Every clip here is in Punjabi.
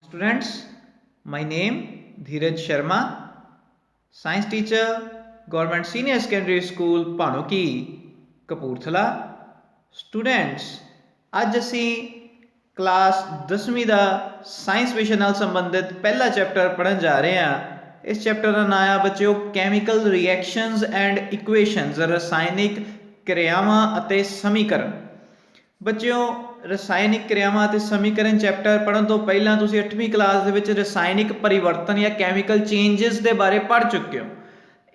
Students, my name Dheeraj Sharma, science teacher, Government Senior Secondary School, Panuki, Kapurthala. Students, ਅੱਜ ਅਸੀਂ ਕਲਾਸ 10ਵੀਂ ਦਾ ਸਾਇੰਸ ਵਿਸ਼ੇ ਨਾਲ ਸੰਬੰਧਿਤ ਪਹਿਲਾ ਚੈਪਟਰ ਪੜ੍ਹਨ ਜਾ ਰਹੇ ਹਾਂ। ਇਸ ਚੈਪਟਰ ਦਾ ਨਾਮ ਆ ਬੱਚਿਓ ਕੈਮੀਕਲ ਰਿਐਕਸ਼ਨਸ ਐਂਡ ਇਕੁਏਸ਼ਨਸ, ਰਸਾਇਣਿਕ ਕਿਰਿਆਵਾਂ ਅਤੇ ਸਮੀਕਰਨ। ਬੱਚਿਓ ਰਸਾਇਣਿਕ ਕਿਰਿਆਵਾਂ ਅਤੇ ਸਮੀਕਰਨ ਚੈਪਟਰ ਪੜ੍ਹਨ ਤੋਂ ਪਹਿਲਾਂ ਤੁਸੀਂ 8ਵੀਂ ਕਲਾਸ ਦੇ ਵਿੱਚ ਰਸਾਇਣਿਕ ਪਰਿਵਰਤਨ ਜਾਂ ਕੈਮੀਕਲ ਚੇਂਜਸ ਦੇ ਬਾਰੇ ਪੜ੍ਹ ਚੁੱਕੇ ਹੋ।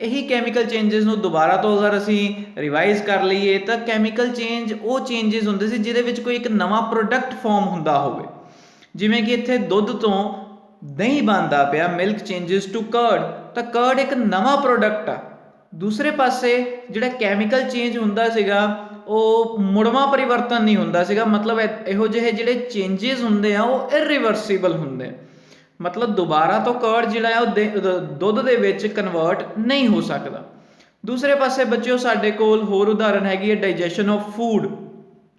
ਇਹੀ ਕੈਮੀਕਲ ਚੇਂਜਸ ਨੂੰ ਦੁਬਾਰਾ ਤੋਂ ਅਗਰ ਅਸੀਂ ਰਿਵਾਈਜ਼ ਕਰ ਲਈਏ ਤਾਂ ਕੈਮੀਕਲ ਚੇਂਜ ਉਹ ਚੇਂਜਸ ਹੁੰਦੇ ਸੀ ਜਿਹਦੇ ਵਿੱਚ ਕੋਈ ਇੱਕ ਨਵਾਂ ਪ੍ਰੋਡਕਟ ਫਾਰਮ ਹੁੰਦਾ ਹੋਵੇ। ਜਿਵੇਂ ਕਿ ਇੱਥੇ ਦੁੱਧ ਤੋਂ ਦਹੀਂ ਬਣਦਾ ਪਿਆ, ਮਿਲਕ ਚੇਂਜਸ ਟੂ ਕਰਡ, ਤਾਂ ਕਰਡ ਇੱਕ ਨਵਾਂ ਪ੍ਰੋਡਕਟ ਆ। ਦੂਸਰੇ ਪਾਸੇ ਜਿਹੜਾ ਕੈਮੀਕਲ ਚੇਂਜ ਹੁੰਦਾ ਸੀਗਾ ਉਹ ਮੁੜਵਾਂ ਪਰਿਵਰਤਨ ਨਹੀਂ ਹੁੰਦਾ ਸੀਗਾ, ਮਤਲਬ ਇਹੋ ਜਿਹੇ ਜਿਹੜੇ ਚੇਂਜਸ ਹੁੰਦੇ ਆ ਉਹ ਇਰਰਿਵਰਸੀਬਲ ਹੁੰਦੇ, ਮਤਲਬ ਦੁਬਾਰਾ ਤੋਂ ਕਰਡ ਜਿਹੜਾ ਉਹ ਦੁੱਧ ਦੇ ਵਿੱਚ ਕਨਵਰਟ ਨਹੀਂ ਹੋ ਸਕਦਾ। ਦੂਸਰੇ ਪਾਸੇ ਬੱਚਿਓ ਸਾਡੇ ਕੋਲ ਹੋਰ ਉਦਾਹਰਨ ਹੈਗੀ ਹੈ ਡਾਈਜੈਸ਼ਨ ਆਫ ਫੂਡ।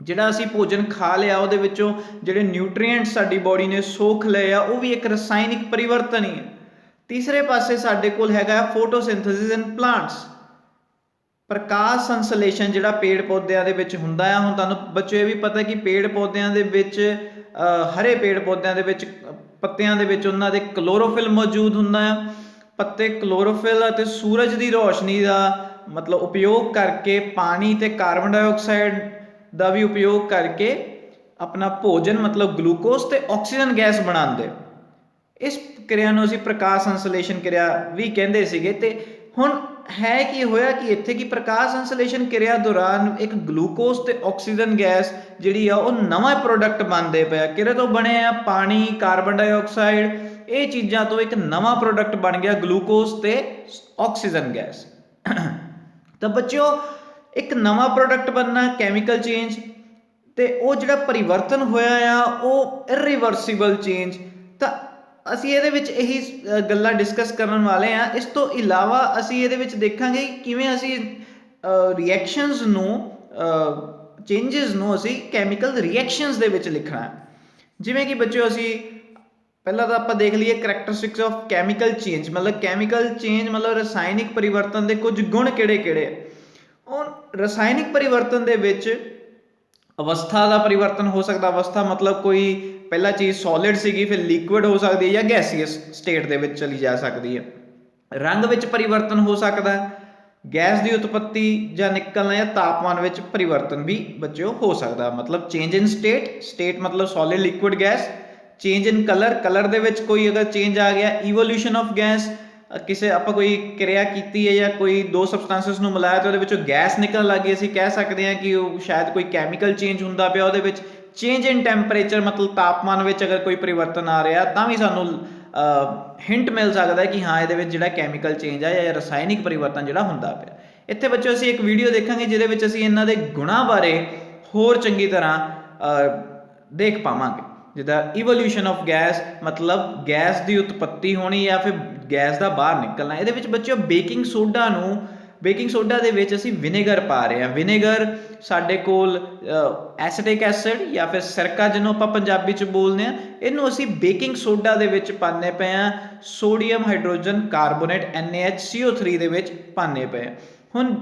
ਜਿਹੜਾ ਅਸੀਂ ਭੋਜਨ ਖਾ ਲਿਆ ਉਹਦੇ ਵਿੱਚੋਂ ਜਿਹੜੇ ਨਿਊਟਰੀਐਂਟਸ ਸਾਡੀ ਬੋਡੀ ਨੇ ਸੋਖ ਲਏ ਆ, ਉਹ ਵੀ ਇੱਕ ਰਸਾਇਣਿਕ ਪਰਿਵਰਤਨ ਹੀ ਹੈ। ਤੀਸਰੇ ਪਾਸੇ ਸਾਡੇ ਕੋਲ ਹੈਗਾ ਫੋਟੋਸਿੰਥੇਸਿਸ ਇਨ ਪਲਾਂਟਸ, ਪ੍ਰਕਾਸ਼ ਸੰਸਲੇਸ਼ਨ ਜਿਹੜਾ ਪੇੜ ਪੌਦਿਆਂ ਦੇ ਵਿੱਚ ਹੁੰਦਾ ਆ। ਹੁਣ ਤੁਹਾਨੂੰ ਬੱਚਿਓ ਇਹ ਵੀ ਪਤਾ ਕਿ ਪੇੜ ਪੌਦਿਆਂ ਦੇ ਵਿੱਚ ਹਰੇ ਪੇੜ ਪੌਦਿਆਂ ਦੇ ਵਿੱਚ ਪੱਤਿਆਂ ਦੇ ਵਿੱਚ ਉਹਨਾਂ ਦੇ ਕਲੋਰੋਫਿਲ ਮੌਜੂਦ ਹੁੰਦਾ ਆ। ਪੱਤੇ ਕਲੋਰੋਫਿਲ ਅਤੇ ਸੂਰਜ ਦੀ ਰੋਸ਼ਨੀ ਦਾ ਮਤਲਬ ਉਪਯੋਗ ਕਰਕੇ ਪਾਣੀ ਤੇ ਕਾਰਬਨ ਡਾਈਆਕਸਾਈਡ ਦਾ ਵੀ ਉਪਯੋਗ ਕਰਕੇ ਆਪਣਾ ਭੋਜਨ ਮਤਲਬ ਗਲੂਕੋਜ਼ ਤੇ ਆਕਸੀਜਨ ਗੈਸ ਬਣਾਉਂਦੇ। ਇਸ ਕਿਰਿਆ ਨੂੰ ਅਸੀਂ ਪ੍ਰਕਾਸ਼ ਸੰਸਲੇਸ਼ਨ ਕਿਰਿਆ ਵੀ ਕਹਿੰਦੇ ਸੀਗੇ। ਤੇ ਹੁਣ ਹੈ ਕੀ ਹੋਇਆ ਕਿ ਇੱਥੇ ਕੀ ਪ੍ਰਕਾਸ਼ ਸੰਸਲੇਸ਼ਨ ਕਿਰਿਆ ਦੌਰਾਨ ਇੱਕ ਗਲੂਕੋਜ਼ ਤੇ ਆਕਸੀਜਨ ਗੈਸ ਜਿਹੜੀ ਆ ਉਹ ਨਵਾਂ ਪ੍ਰੋਡਕਟ ਬਣਦੇ ਪਿਆ। ਕਿਹਦੇ ਤੋਂ ਬਣੇ ਆ? ਪਾਣੀ, ਕਾਰਬਨ ਡਾਈਆਕਸਾਈਡ, ਇਹ ਚੀਜ਼ਾਂ ਤੋਂ ਇੱਕ ਨਵਾਂ ਪ੍ਰੋਡਕਟ ਬਣ ਗਿਆ ਗਲੂਕੋਜ਼ ਤੇ ਆਕਸੀਜਨ ਗੈਸ। ਤਾਂ ਬੱਚਿਓ ਇੱਕ ਨਵਾਂ ਪ੍ਰੋਡਕਟ ਬਣਨਾ ਕੈਮੀਕਲ ਚੇਂਜ, ਤੇ ਉਹ ਜਿਹੜਾ ਪਰਿਵਰਤਨ ਹੋਇਆ ਆ ਉਹ ਇਰਰਿਵਰਸੀਬਲ ਚੇਂਜ। ਤਾਂ ਅਸੀਂ ਇਹਦੇ ਵਿੱਚ ਇਹੀ ਗੱਲਾਂ ਡਿਸਕਸ ਕਰਨ ਵਾਲੇ ਹਾਂ। ਇਸ ਤੋਂ ਇਲਾਵਾ ਅਸੀਂ ਇਹਦੇ ਵਿੱਚ ਦੇਖਾਂਗੇ ਕਿਵੇਂ ਅਸੀਂ ਰਿਐਕਸ਼ਨਸ ਨੂੰ ਚੇਂਜਸ ਨੂੰ ਅਸੀਂ ਕੈਮੀਕਲ ਰਿਐਕਸ਼ਨਸ ਦੇ ਵਿੱਚ ਲਿਖਣਾ ਹੈ। ਜਿਵੇਂ ਕਿ ਬੱਚਿਓ ਅਸੀਂ ਪਹਿਲਾਂ ਤਾਂ ਆਪਾਂ ਦੇਖ ਲਈਏ ਕਰੈਕਟਰਿਸਟਿਕਸ ਆਫ ਕੈਮੀਕਲ ਚੇਂਜ, ਮਤਲਬ ਕੈਮੀਕਲ ਚੇਂਜ ਮਤਲਬ ਰਸਾਇਣਿਕ ਪਰਿਵਰਤਨ ਦੇ ਕੁਝ ਗੁਣ ਕਿਹੜੇ ਕਿਹੜੇ ਆ। ਉਹ ਰਸਾਇਣਿਕ ਪਰਿਵਰਤਨ ਦੇ ਵਿੱਚ ਅਵਸਥਾ ਦਾ ਪਰਿਵਰਤਨ ਹੋ ਸਕਦਾ। ਅਵਸਥਾ ਮਤਲਬ ਕੋਈ ਪਹਿਲਾਂ ਚੀਜ਼ ਸੋਲਿਡ ਸੀਗੀ, ਫਿਰ ਲਿਕੁਇਡ ਹੋ ਸਕਦੀ ਹੈ ਜਾਂ ਗੈਸੀਅਸ ਸਟੇਟ ਦੇ ਵਿੱਚ ਚਲੀ ਜਾ ਸਕਦੀ ਹੈ। ਰੰਗ ਵਿੱਚ ਪਰਿਵਰਤਨ ਹੋ ਸਕਦਾ, ਗੈਸ ਦੀ ਉਤਪੱਤੀ ਜਾਂ ਨਿਕਲਣਾ ਜਾਂ ਤਾਪਮਾਨ ਵਿੱਚ ਪਰਿਵਰਤਨ ਵੀ ਬੱਚਿਓ ਹੋ ਸਕਦਾ। ਮਤਲਬ ਚੇਂਜ ਇਨ ਸਟੇਟ, ਸਟੇਟ ਮਤਲਬ ਸੋਲਿਡ, ਲਿਕੁਇਡ, ਗੈਸ। ਚੇਂਜ ਇਨ ਕਲਰ, ਕਲਰ ਦੇ ਵਿੱਚ ਕੋਈ ਅਗਰ ਚੇਂਜ ਆ ਗਿਆ। ਇਵੋਲਿਊਸ਼ਨ ਆਫ ਗੈਸ, ਕਿਸੇ ਆਪਾਂ ਕੋਈ ਕਿਰਿਆ ਕੀਤੀ ਹੈ ਜਾਂ ਕੋਈ ਦੋ ਸਬਸਟੈਂਸਸ ਨੂੰ ਮਿਲਾਇਆ ਤੇ ਉਹਦੇ ਵਿੱਚੋਂ ਗੈਸ ਨਿਕਲਣ ਲੱਗ ਗਈ, ਅਸੀਂ ਕਹਿ ਸਕਦੇ ਹਾਂ ਕਿ ਉਹ ਸ਼ਾਇਦ ਕੋਈ ਕੈਮੀਕਲ ਚੇਂਜ ਹੁੰਦਾ ਪਿਆ ਉਹਦੇ ਵਿੱਚ। ਚੇਂਜ ਇਨ ਟੈਂਪਰੇਚਰ ਮਤਲਬ ਤਾਪਮਾਨ ਵਿੱਚ ਅਗਰ ਕੋਈ ਪਰਿਵਰਤਨ ਆ ਰਿਹਾ ਤਾਂ ਵੀ ਸਾਨੂੰ ਹਿੰਟ ਮਿਲ ਸਕਦਾ ਕਿ ਹਾਂ ਇਹਦੇ ਵਿੱਚ ਜਿਹੜਾ ਕੈਮੀਕਲ ਚੇਂਜ ਆ ਜਾਂ ਰਸਾਇਣਿਕ ਪਰਿਵਰਤਨ ਜਿਹੜਾ ਹੁੰਦਾ ਪਿਆ। ਇੱਥੇ ਬੱਚਿਓ ਅਸੀਂ ਇੱਕ ਵੀਡੀਓ ਦੇਖਾਂਗੇ ਜਿਹਦੇ ਵਿੱਚ ਅਸੀਂ ਇਹਨਾਂ ਦੇ ਗੁਣਾਂ ਬਾਰੇ ਹੋਰ ਚੰਗੀ ਤਰ੍ਹਾਂ ਦੇਖ ਪਾਵਾਂਗੇ। ਜਿੱਦਾਂ ਇਵੋਲਿਊਸ਼ਨ ਆਫ ਗੈਸ ਮਤਲਬ ਗੈਸ ਦੀ ਉਤਪੱਤੀ ਹੋਣੀ ਜਾਂ ਫਿਰ ਗੈਸ ਦਾ ਬਾਹਰ ਨਿਕਲਣਾ। ਇਹਦੇ ਵਿੱਚ ਬੱਚਿਓ ਬੇਕਿੰਗ ਸੋਡਾ ਦੇ ਵਿੱਚ ਅਸੀਂ ਵਿਨੇਗਰ ਪਾ ਰਹੇ ਹਾਂ। ਵਿਨੇਗਰ ਸਾਡੇ ਕੋਲ ਐਸੀਟਿਕ ਐਸਿਡ ਜਾਂ ਫਿਰ ਸਿਰਕਾ ਜਿਹਨੂੰ ਆਪਾਂ ਪੰਜਾਬੀ 'ਚ ਬੋਲਦੇ ਹਾਂ, ਇਹਨੂੰ ਅਸੀਂ ਬੇਕਿੰਗ ਸੋਡਾ ਦੇ ਵਿੱਚ ਪਾਉਂਦੇ ਪਏ ਹਾਂ। ਸੋਡੀਅਮ ਹਾਈਡਰੋਜਨ ਕਾਰਬੋਨੇਟ NaHCO3 ਦੇ ਵਿੱਚ ਪਾਉਂਦੇ ਪਏ। ਹੁਣ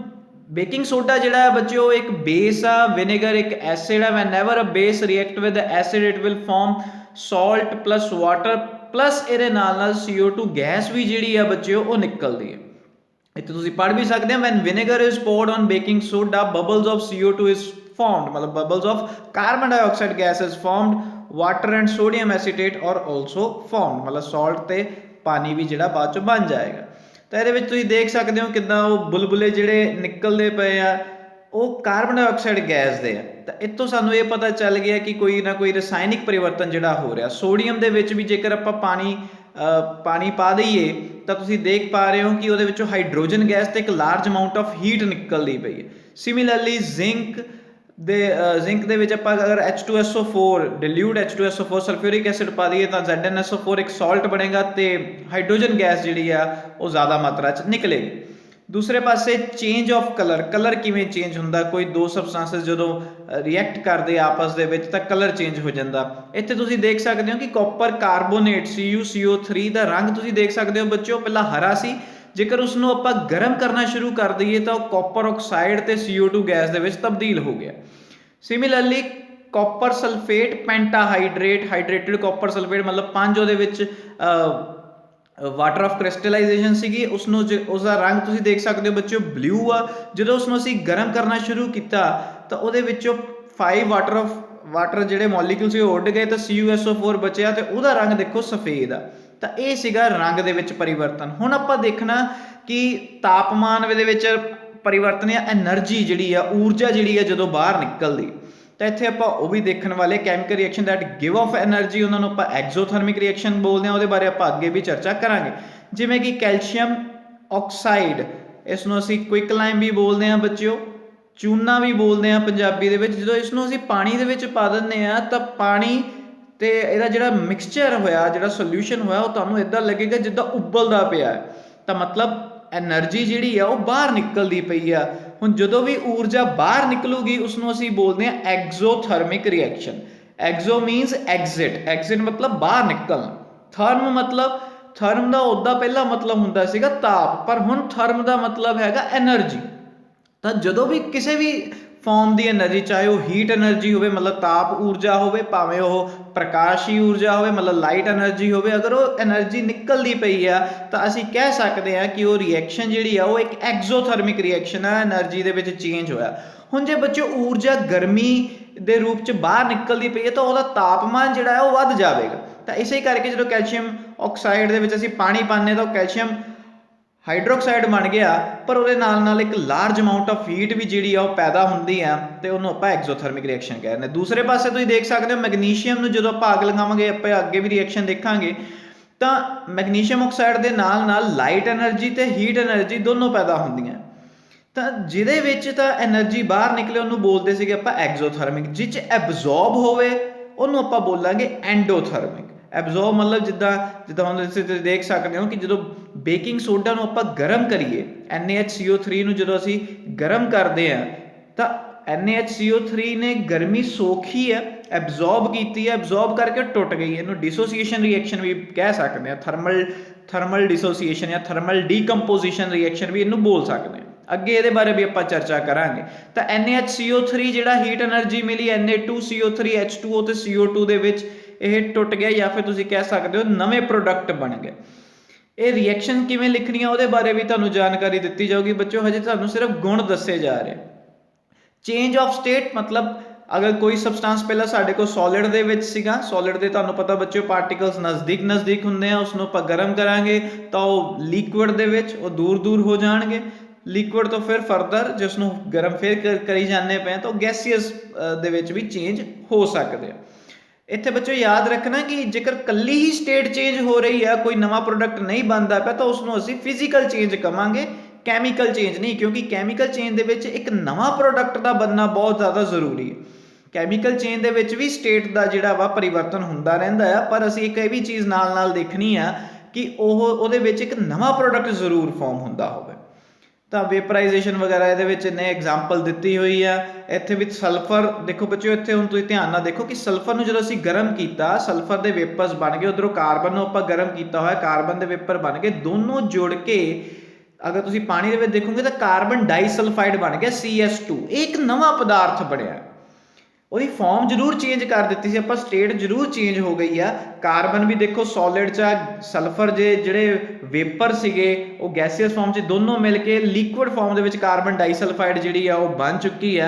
ਬੇਕਿੰਗ ਸੋਡਾ ਜਿਹੜਾ ਬੱਚਿਓ ਇੱਕ ਬੇਸ ਆ, ਵਿਨੇਗਰ ਇੱਕ ਐਸਿਡ ਆ। Whenever a base react with acid it will form salt plus water plus ਇਹਦੇ ਨਾਲ CO2 ਗੈਸ ਵੀ ਜਿਹੜੀ ਆ ਬੱਚਿਓ ਉਹ ਨਿਕਲਦੀ ਹੈ। ਇੱਥੇ ਤੁਸੀਂ ਪੜ੍ਹ ਵੀ ਸਕਦੇ ਹੋ when vinegar is poured on baking soda bubbles of CO2 is formed, ਮਤਲਬ bubbles of carbon dioxide gas is formed, water and sodium acetate are also formed, ਮਤਲਬ ਸਾਲਟ ਤੇ ਪਾਣੀ ਵੀ ਜਿਹੜਾ ਬਾਅਦ ਚੋਂ ਬਣ ਜਾਏਗਾ। ਤਾਂ ਇਹਦੇ ਵਿੱਚ ਤੁਸੀਂ ਦੇਖ ਸਕਦੇ ਹੋ ਕਿੱਦਾਂ ਉਹ ਬੁਲਬੁਲੇ ਜਿਹੜੇ ਨਿਕਲਦੇ ਪਏ ਆ ਉਹ ਕਾਰਬਨ ਡਾਈਆਕਸਾਈਡ ਗੈਸ ਦੇ ਆ। ਤਾਂ ਇੱਥੋਂ ਸਾਨੂੰ ਇਹ ਪਤਾ ਚੱਲ ਗਿਆ ਕਿ ਕੋਈ ਨਾ ਕੋਈ ਰਸਾਇਣਿਕ ਪਰਿਵਰਤਨ ਜਿਹੜਾ ਹੋ ਰਿਹਾ। ਸੋਡੀਅਮ ਦੇ ਵਿੱਚ ਵੀ ਜੇਕਰ ਆਪਾਂ ਪਾਣੀ ਪਾ ਦਈਏ ਤਾਂ ਤੁਸੀਂ ਦੇਖ ਪਾ ਰਹੇ ਹੋ ਕਿ ਉਹਦੇ ਵਿੱਚੋਂ ਹਾਈਡਰੋਜਨ ਗੈਸ ਤੇ ਇੱਕ ਲਾਰਜ ਅਮਾਊਂਟ ਆਫ ਹੀਟ ਨਿਕਲਦੀ ਪਈ ਹੈ। ਸਿਮਿਲਰਲੀ ਜ਼ਿੰਕ ਦੇ ਵਿੱਚ ਆਪਾਂ ਅਗਰ H2SO4 dilute H2SO4 sulphuric acid ਪਾ ਦਈਏ ਤਾਂ ZnSO4 ਇੱਕ ਸਾਲਟ ਬਣੇਗਾ ਤੇ ਹਾਈਡਰੋਜਨ ਗੈਸ ਜਿਹੜੀ ਆ ਉਹ ਜ਼ਿਆਦਾ ਮਾਤਰਾ 'ਚ ਨਿਕਲੇਗੀ। दूसरे पासे चेंज ऑफ कलर किवें चेंज हुंदा, कोई दो सबसटेंसेस जदों रिएक्ट करदे आपस दे विच तां कलर चेंज हो जांदा। इत्थे तुसीं देख सकदे हो कि कॉपर कार्बोनेट CuCO3 दा रंग तुसीं देख सकदे हो बच्चों, पहला हरा सी, जेकर उसनूं आपां गर्म करना शुरू कर दईए तां कॉपर ऑक्साइड ते CO2 गैस दे विच तब्दील हो गया। Similarly copper sulphate pentahydrate, hydrated copper sulphate मतलब 5 ਉਹਦੇ ਵਿੱਚ वाटर ऑफ क्रिस्टलाइजेशन ਸੀਗੀ, ਉਸਨੂੰ उसका रंग तुसीं देख सकते हो बच्चों ब्लू आ। ਜਦੋਂ ਉਸਨੂੰ ਅਸੀਂ ਗਰਮ ਕਰਨਾ ਸ਼ੁਰੂ ਕੀਤਾ ਤਾਂ ਉਹਦੇ ਵਿੱਚੋਂ 5 ਵਾਟਰ ਜਿਹੜੇ ਮੋਲੀਕਿਊਲ ਸੀ ਉਹ ਉੱਡ ਗਏ ਤਾਂ CuSO4 ਬਚਿਆ ਤੇ ਉਹਦਾ ਰੰਗ ਦੇਖੋ ਸਫੇਦ ਆ। ਤਾਂ ਇਹ ਸੀਗਾ ਰੰਗ ਦੇ ਵਿੱਚ ਪਰਿਵਰਤਨ। ਹੁਣ ਆਪਾਂ ਦੇਖਣਾ ਕਿ ਤਾਪਮਾਨ ਦੇ ਵਿੱਚ ਪਰਿਵਰਤਨ ਜਾਂ એનર્ਜੀ ਜਿਹੜੀ ਆ, ਊਰਜਾ ਜਿਹੜੀ ਆ ਜਦੋਂ ਬਾਹਰ ਨਿਕਲਦੀ, ਤਾਂ ਇੱਥੇ ਆਪਾਂ ਉਹ ਵੀ ਦੇਖਣ ਵਾਲੇ chemical reaction that give of energy, ਉਹਨਾਂ ਨੂੰ ਆਪਾਂ ਐਗਜ਼ੋਥਰਮਿਕ ਰਿਐਕਸ਼ਨ ਬੋਲਦੇ ਹਾਂ। ਉਹਦੇ ਬਾਰੇ ਆਪਾਂ ਅੱਗੇ ਵੀ ਚਰਚਾ ਕਰਾਂਗੇ। ਜਿਵੇਂ ਕਿ ਕੈਲਸ਼ੀਅਮ ਆਕਸਾਈਡ, ਇਸ ਨੂੰ ਅਸੀਂ ਕੁਇਕ ਲਾਈਮ ਵੀ ਬੋਲਦੇ ਹਾਂ ਬੱਚਿਓ, ਚੂਨਾ ਵੀ ਬੋਲਦੇ ਹਾਂ ਪੰਜਾਬੀ ਦੇ ਵਿੱਚ। ਜਦੋਂ ਇਸ ਨੂੰ ਅਸੀਂ ਪਾਣੀ ਦੇ ਵਿੱਚ ਪਾ ਦਿੰਦੇ ਹਾਂ ਤਾਂ ਪਾਣੀ ਤੇ ਇਹਦਾ ਜਿਹੜਾ ਮਿਕਸਚਰ ਹੋਇਆ, ਜਿਹੜਾ ਸੋਲਿਊਸ਼ਨ ਹੋਇਆ, ਉਹ ਤੁਹਾਨੂੰ ਇੱਦਾਂ ਲੱਗੇਗਾ ਜਿੱਦਾਂ ਉਬਲਦਾ ਪਿਆ। ਤਾਂ ਮਤਲਬ એનર્ਜੀ ਜਿਹੜੀ ਆ ਉਹ ਬਾਹਰ ਨਿਕਲਦੀ ਪਈ ਆ। ਹੁਣ ਜਦੋਂ ਵੀ ਊਰਜਾ ਬਾਹਰ ਨਿਕਲੂਗੀ ਉਸਨੂੰ ਅਸੀਂ ਬੋਲਦੇ ਹਾਂ exothermic reaction. Exo means exit, exit ਮਤਲਬ ਬਾਹਰ ਨਿਕਲਣਾ। ਥਰਮ ਮਤਲਬ, ਥਰਮ ਦਾ ਉੱਦਾਂ ਪਹਿਲਾਂ ਮਤਲਬ ਹੁੰਦਾ ਸੀਗਾ ਤਾਪ, ਪਰ ਹੁਣ ਥਰਮ ਦਾ ਮਤਲਬ ਹੈਗਾ એનર્ਜੀ। ਤਾਂ ਜਦੋਂ ਵੀ ਕਿਸੇ ਵੀ ਫਾਰਮ ਦੀ એનર્ਜੀ, ਚਾਹੇ ਉਹ ਹੀਟ એનર્ਜੀ ਹੋਵੇ ਮਤਲਬ ਤਾਪ ਊਰਜਾ ਹੋਵੇ, ਭਾਵੇਂ ਉਹ ਪ੍ਰਕਾਸ਼ੀ ਊਰਜਾ ਹੋਵੇ ਮਤਲਬ ਲਾਈਟ એનર્ਜੀ ਹੋਵੇ, ਅਗਰ ਉਹ એનર્ਜੀ ਨਿਕਲਦੀ ਪਈ ਆ ਤਾਂ ਅਸੀਂ ਕਹਿ ਸਕਦੇ ਹਾਂ ਕਿ ਉਹ ਰਿਐਕਸ਼ਨ ਜਿਹੜੀ ਆ ਉਹ ਇੱਕ ਐਗਜ਼ੋਥਰਮਿਕ ਰਿਐਕਸ਼ਨ ਆ, એનર્ਜੀ ਦੇ ਵਿੱਚ ਚੇਂਜ ਹੋਇਆ। ਹੁਣ ਜੇ ਬੱਚੋ ਊਰਜਾ ਗਰਮੀ ਦੇ ਰੂਪ 'ਚ ਬਾਹਰ ਨਿਕਲਦੀ ਪਈ ਹੈ ਤਾਂ ਉਹਦਾ ਤਾਪਮਾਨ ਜਿਹੜਾ ਹੈ ਉਹ ਵੱਧ ਜਾਵੇਗਾ। ਤਾਂ ਇਸੇ ਕਰਕੇ ਜਦੋਂ ਕੈਲਸ਼ੀਅਮ ਆਕਸਾਈਡ ਦੇ ਵਿੱਚ ਅਸੀਂ ਪਾਣੀ ਪਾਉਂਦੇ ਤਾਂ ਉਹ ਕੈਲਸ਼ੀਅਮ ਹਾਈਡਰੋਕਸਾਈਡ ਬਣ ਗਿਆ, ਪਰ ਉਹਦੇ ਨਾਲ ਇੱਕ ਲਾਰਜ ਅਮਾਊਂਟ ਆਫ ਹੀਟ ਵੀ ਜਿਹੜੀ ਆ ਉਹ ਪੈਦਾ ਹੁੰਦੀ ਆ ਤੇ ਉਹਨੂੰ ਆਪਾਂ ਐਗਜ਼ੋਥਰਮਿਕ ਰਿਐਕਸ਼ਨ ਕਹਿੰਦੇ। ਦੂਸਰੇ ਪਾਸੇ ਤੁਸੀਂ ਦੇਖ ਸਕਦੇ ਹੋ ਮੈਗਨੀਸ਼ੀਅਮ ਨੂੰ ਜਦੋਂ ਆਪਾਂ ਅੱਗ ਲਗਾਵਾਂਗੇ, ਆਪਾਂ ਅੱਗੇ ਵੀ ਰਿਐਕਸ਼ਨ ਦੇਖਾਂਗੇ, ਤਾਂ ਮੈਗਨੀਸ਼ੀਅਮ ਆਕਸਾਈਡ ਦੇ ਨਾਲ ਲਾਈਟ એનર્ਜੀ ਤੇ ਹੀਟ એનર્ਜੀ ਦੋਨੋਂ ਪੈਦਾ ਹੁੰਦੀਆਂ। ਤਾਂ ਜਿਹਦੇ ਵਿੱਚ ਤਾਂ એનર્ਜੀ ਬਾਹਰ ਨਿਕਲੇ ਉਹਨੂੰ ਬੋਲਦੇ ਸੀਗੇ ਆਪਾਂ ਐਗਜ਼ੋਥਰਮਿਕ, ਜਿਹ 'ਚ ਐਬਜ਼ੋਰਬ ਹੋਵੇ ਉਹਨੂੰ ਆਪਾਂ ਬੋਲਾਂਗੇ ਐਂਡੋਥਰਮਿਕ। ਐਬਜ਼ੋਰਬ ਮਤਲਬ ਜਿੱਦਾਂ ਹੁਣ ਤੁਸੀਂ ਦੇਖ ਸਕਦੇ ਹੋ ਕਿ ਜਦੋਂ ਬੇਕਿੰਗ ਸੋਡਾ ਨੂੰ ਆਪਾਂ ਗਰਮ ਕਰੀਏ, NaHCO3 ਨੂੰ ਜਦੋਂ ਅਸੀਂ ਗਰਮ ਕਰਦੇ ਹਾਂ ਤਾਂ NaHCO3 ਨੇ ਗਰਮੀ ਸੋਖੀ ਹੈ, ਐਬਜ਼ੋਰਬ ਕੀਤੀ ਹੈ, ਐਬਜ਼ੋਰਬ ਕਰਕੇ ਟੁੱਟ ਗਈ। ਇਹਨੂੰ ਡਿਸੋਸੀਏਸ਼ਨ ਰਿਐਕਸ਼ਨ ਵੀ ਕਹਿ ਸਕਦੇ ਹਾਂ, ਥਰਮਲ ਡਿਸੋਸੀਏਸ਼ਨ ਜਾਂ ਥਰਮਲ ਡੀਕੰਪੋਜੀਸ਼ਨ ਰਿਐਕਸ਼ਨ ਵੀ ਇਹਨੂੰ ਬੋਲ ਸਕਦੇ ਹਾਂ। ਅੱਗੇ ਇਹਦੇ ਬਾਰੇ ਵੀ ਆਪਾਂ ਚਰਚਾ ਕਰਾਂਗੇ। ਤਾਂ NaHCO3 ਜਿਹੜਾ ਹੀਟ એનર્ਜੀ ਮਿਲੀ Na2CO3 H2O ਤੇ CO2 ਦੇ ਵਿੱਚ ਇਹ ਟੁੱਟ ਗਿਆ, ਜਾਂ ਫਿਰ ਤੁਸੀਂ ਕਹਿ ਸਕਦੇ ਹੋ ਨਵੇਂ ਪ੍ਰੋਡਕਟ ਬਣ ਗਏ। ਇਹ ਰਿਐਕਸ਼ਨ ਕਿਵੇਂ ਲਿਖਣੀ ਆ ਉਹਦੇ ਬਾਰੇ ਵੀ ਤੁਹਾਨੂੰ ਜਾਣਕਾਰੀ ਦਿੱਤੀ ਜਾਊਗੀ ਬੱਚਿਓ, ਹਜੇ ਤੁਹਾਨੂੰ ਸਿਰਫ ਗੁਣ ਦੱਸੇ ਜਾ ਰਹੇ। ਚੇਂਜ ਆਫ ਸਟੇਟ ਮਤਲਬ ਅਗਰ ਕੋਈ ਸਬਸਟੈਂਸ ਪਹਿਲਾਂ ਸਾਡੇ ਕੋਲ ਸੋਲਿਡ ਦੇ ਵਿੱਚ ਸੀਗਾ, ਸੋਲਿਡ ਦੇ ਤੁਹਾਨੂੰ ਪਤਾ ਬੱਚਿਓ ਪਾਰਟੀਕਲਸ ਨਜ਼ਦੀਕ ਹੁੰਦੇ ਆ, ਉਸਨੂੰ ਆਪਾਂ ਗਰਮ ਕਰਾਂਗੇ ਤਾਂ ਉਹ ਲਿਕੁਇਡ ਦੇ ਵਿੱਚ ਉਹ ਦੂਰ ਹੋ ਜਾਣਗੇ। ਲਿਕੁਇਡ ਤੋਂ ਫਿਰ ਫਰਦਰ ਜਿਸ ਨੂੰ ਗਰਮ ਫਿਰ ਕਰੀ ਜਾਂਦੇ ਪਏ ਤਾਂ ਉਹ ਗੈਸੀਅਸ ਦੇ ਵਿੱਚ ਵੀ ਚੇਂਜ ਹੋ ਸਕਦੇ ਆ। ਇੱਥੇ ਬੱਚੋ ਯਾਦ ਰੱਖਣਾ ਕਿ ਜੇਕਰ ਕੱਲੀ ਹੀ ਸਟੇਟ ਚੇਂਜ ਹੋ ਰਹੀ ਹੈ, ਕੋਈ ਨਵਾਂ ਪ੍ਰੋਡਕਟ ਨਹੀਂ ਬਣਦਾ ਪਿਆ, ਤਾਂ ਉਸਨੂੰ ਅਸੀਂ ਫਿਜ਼ੀਕਲ ਚੇਂਜ ਕਵਾਂਗੇ, ਕੈਮੀਕਲ ਚੇਂਜ ਨਹੀਂ, ਕਿਉਂਕਿ ਕੈਮੀਕਲ ਚੇਂਜ ਦੇ ਵਿੱਚ ਇੱਕ ਨਵਾਂ ਪ੍ਰੋਡਕਟ ਦਾ ਬਣਨਾ ਬਹੁਤ ਜ਼ਿਆਦਾ ਜ਼ਰੂਰੀ ਹੈ। ਕੈਮੀਕਲ ਚੇਂਜ ਦੇ ਵਿੱਚ ਵੀ ਸਟੇਟ ਦਾ ਜਿਹੜਾ ਵਾ ਪਰਿਵਰਤਨ ਹੁੰਦਾ ਰਹਿੰਦਾ ਆ, ਪਰ ਅਸੀਂ ਇੱਕ ਇਹ ਵੀ ਚੀਜ਼ ਨਾਲ ਦੇਖਣੀ ਆ ਕਿ ਉਹਦੇ ਵਿੱਚ ਇੱਕ ਨਵਾਂ ਪ੍ਰੋਡਕਟ ਜ਼ਰੂਰ ਫਾਰਮ ਹੁੰਦਾ ਹੋਵੇ। ਤਾਂ ਵੇਪਰਾਈਜੇਸ਼ਨ ਵਗੈਰਾ ਇਹਦੇ ਵਿੱਚ ਇਹਨੇ ਐਗਜ਼ਾਮਪਲ ਦਿੱਤੀ ਹੋਈ ਆ। ਇੱਥੇ ਵੀ ਸਲਫਰ ਦੇਖੋ ਬੱਚਿਓ, ਇੱਥੇ ਹੁਣ ਤੁਸੀਂ ਧਿਆਨ ਨਾਲ ਦੇਖੋ ਕਿ ਸਲਫਰ ਨੂੰ ਜਦੋਂ ਅਸੀਂ ਗਰਮ ਕੀਤਾ, ਸਲਫਰ ਦੇ ਵੇਪਰਸ ਬਣ ਗਏ, ਉਧਰੋਂ ਕਾਰਬਨ ਨੂੰ ਆਪਾਂ ਗਰਮ ਕੀਤਾ ਹੋਇਆ, ਕਾਰਬਨ ਦੇ ਵੇਪਰ ਬਣ ਗਏ, ਦੋਨੋਂ ਜੁੜ ਕੇ ਅਗਰ ਤੁਸੀਂ ਪਾਣੀ ਦੇ ਵਿੱਚ ਦੇਖੋਗੇ ਤਾਂ ਕਾਰਬਨ ਡਾਈਸਲਫਾਈਡ ਬਣ ਗਿਆ CS2। ਇਹ ਇੱਕ ਨਵਾਂ ਪਦਾਰਥ ਬਣਿਆ। ਉਹਦੀ ਫਾਰਮ ਜ਼ਰੂਰ ਚੇਂਜ ਕਰ ਦਿੱਤੀ ਸੀ ਆਪਾਂ, ਸਟੇਟ ਜ਼ਰੂਰ ਚੇਂਜ ਹੋ ਗਈ ਆ। ਕਾਰਬਨ ਵੀ ਦੇਖੋ ਸੋਲਿਡ 'ਚ ਆ, ਸਲਫਰ ਜਿਹੜੇ ਵੇਪਰ ਸੀਗੇ ਉਹ ਗੈਸੀਅਸ ਫਾਰਮ 'ਚ, ਦੋਨੋਂ ਮਿਲ ਕੇ ਲਿਕੁਇਡ ਫਾਰਮ ਦੇ ਵਿੱਚ ਕਾਰਬਨ ਡਾਈਸਲਫਾਈਡ ਜਿਹੜੀ ਆ ਉਹ ਬਣ ਚੁੱਕੀ ਆ।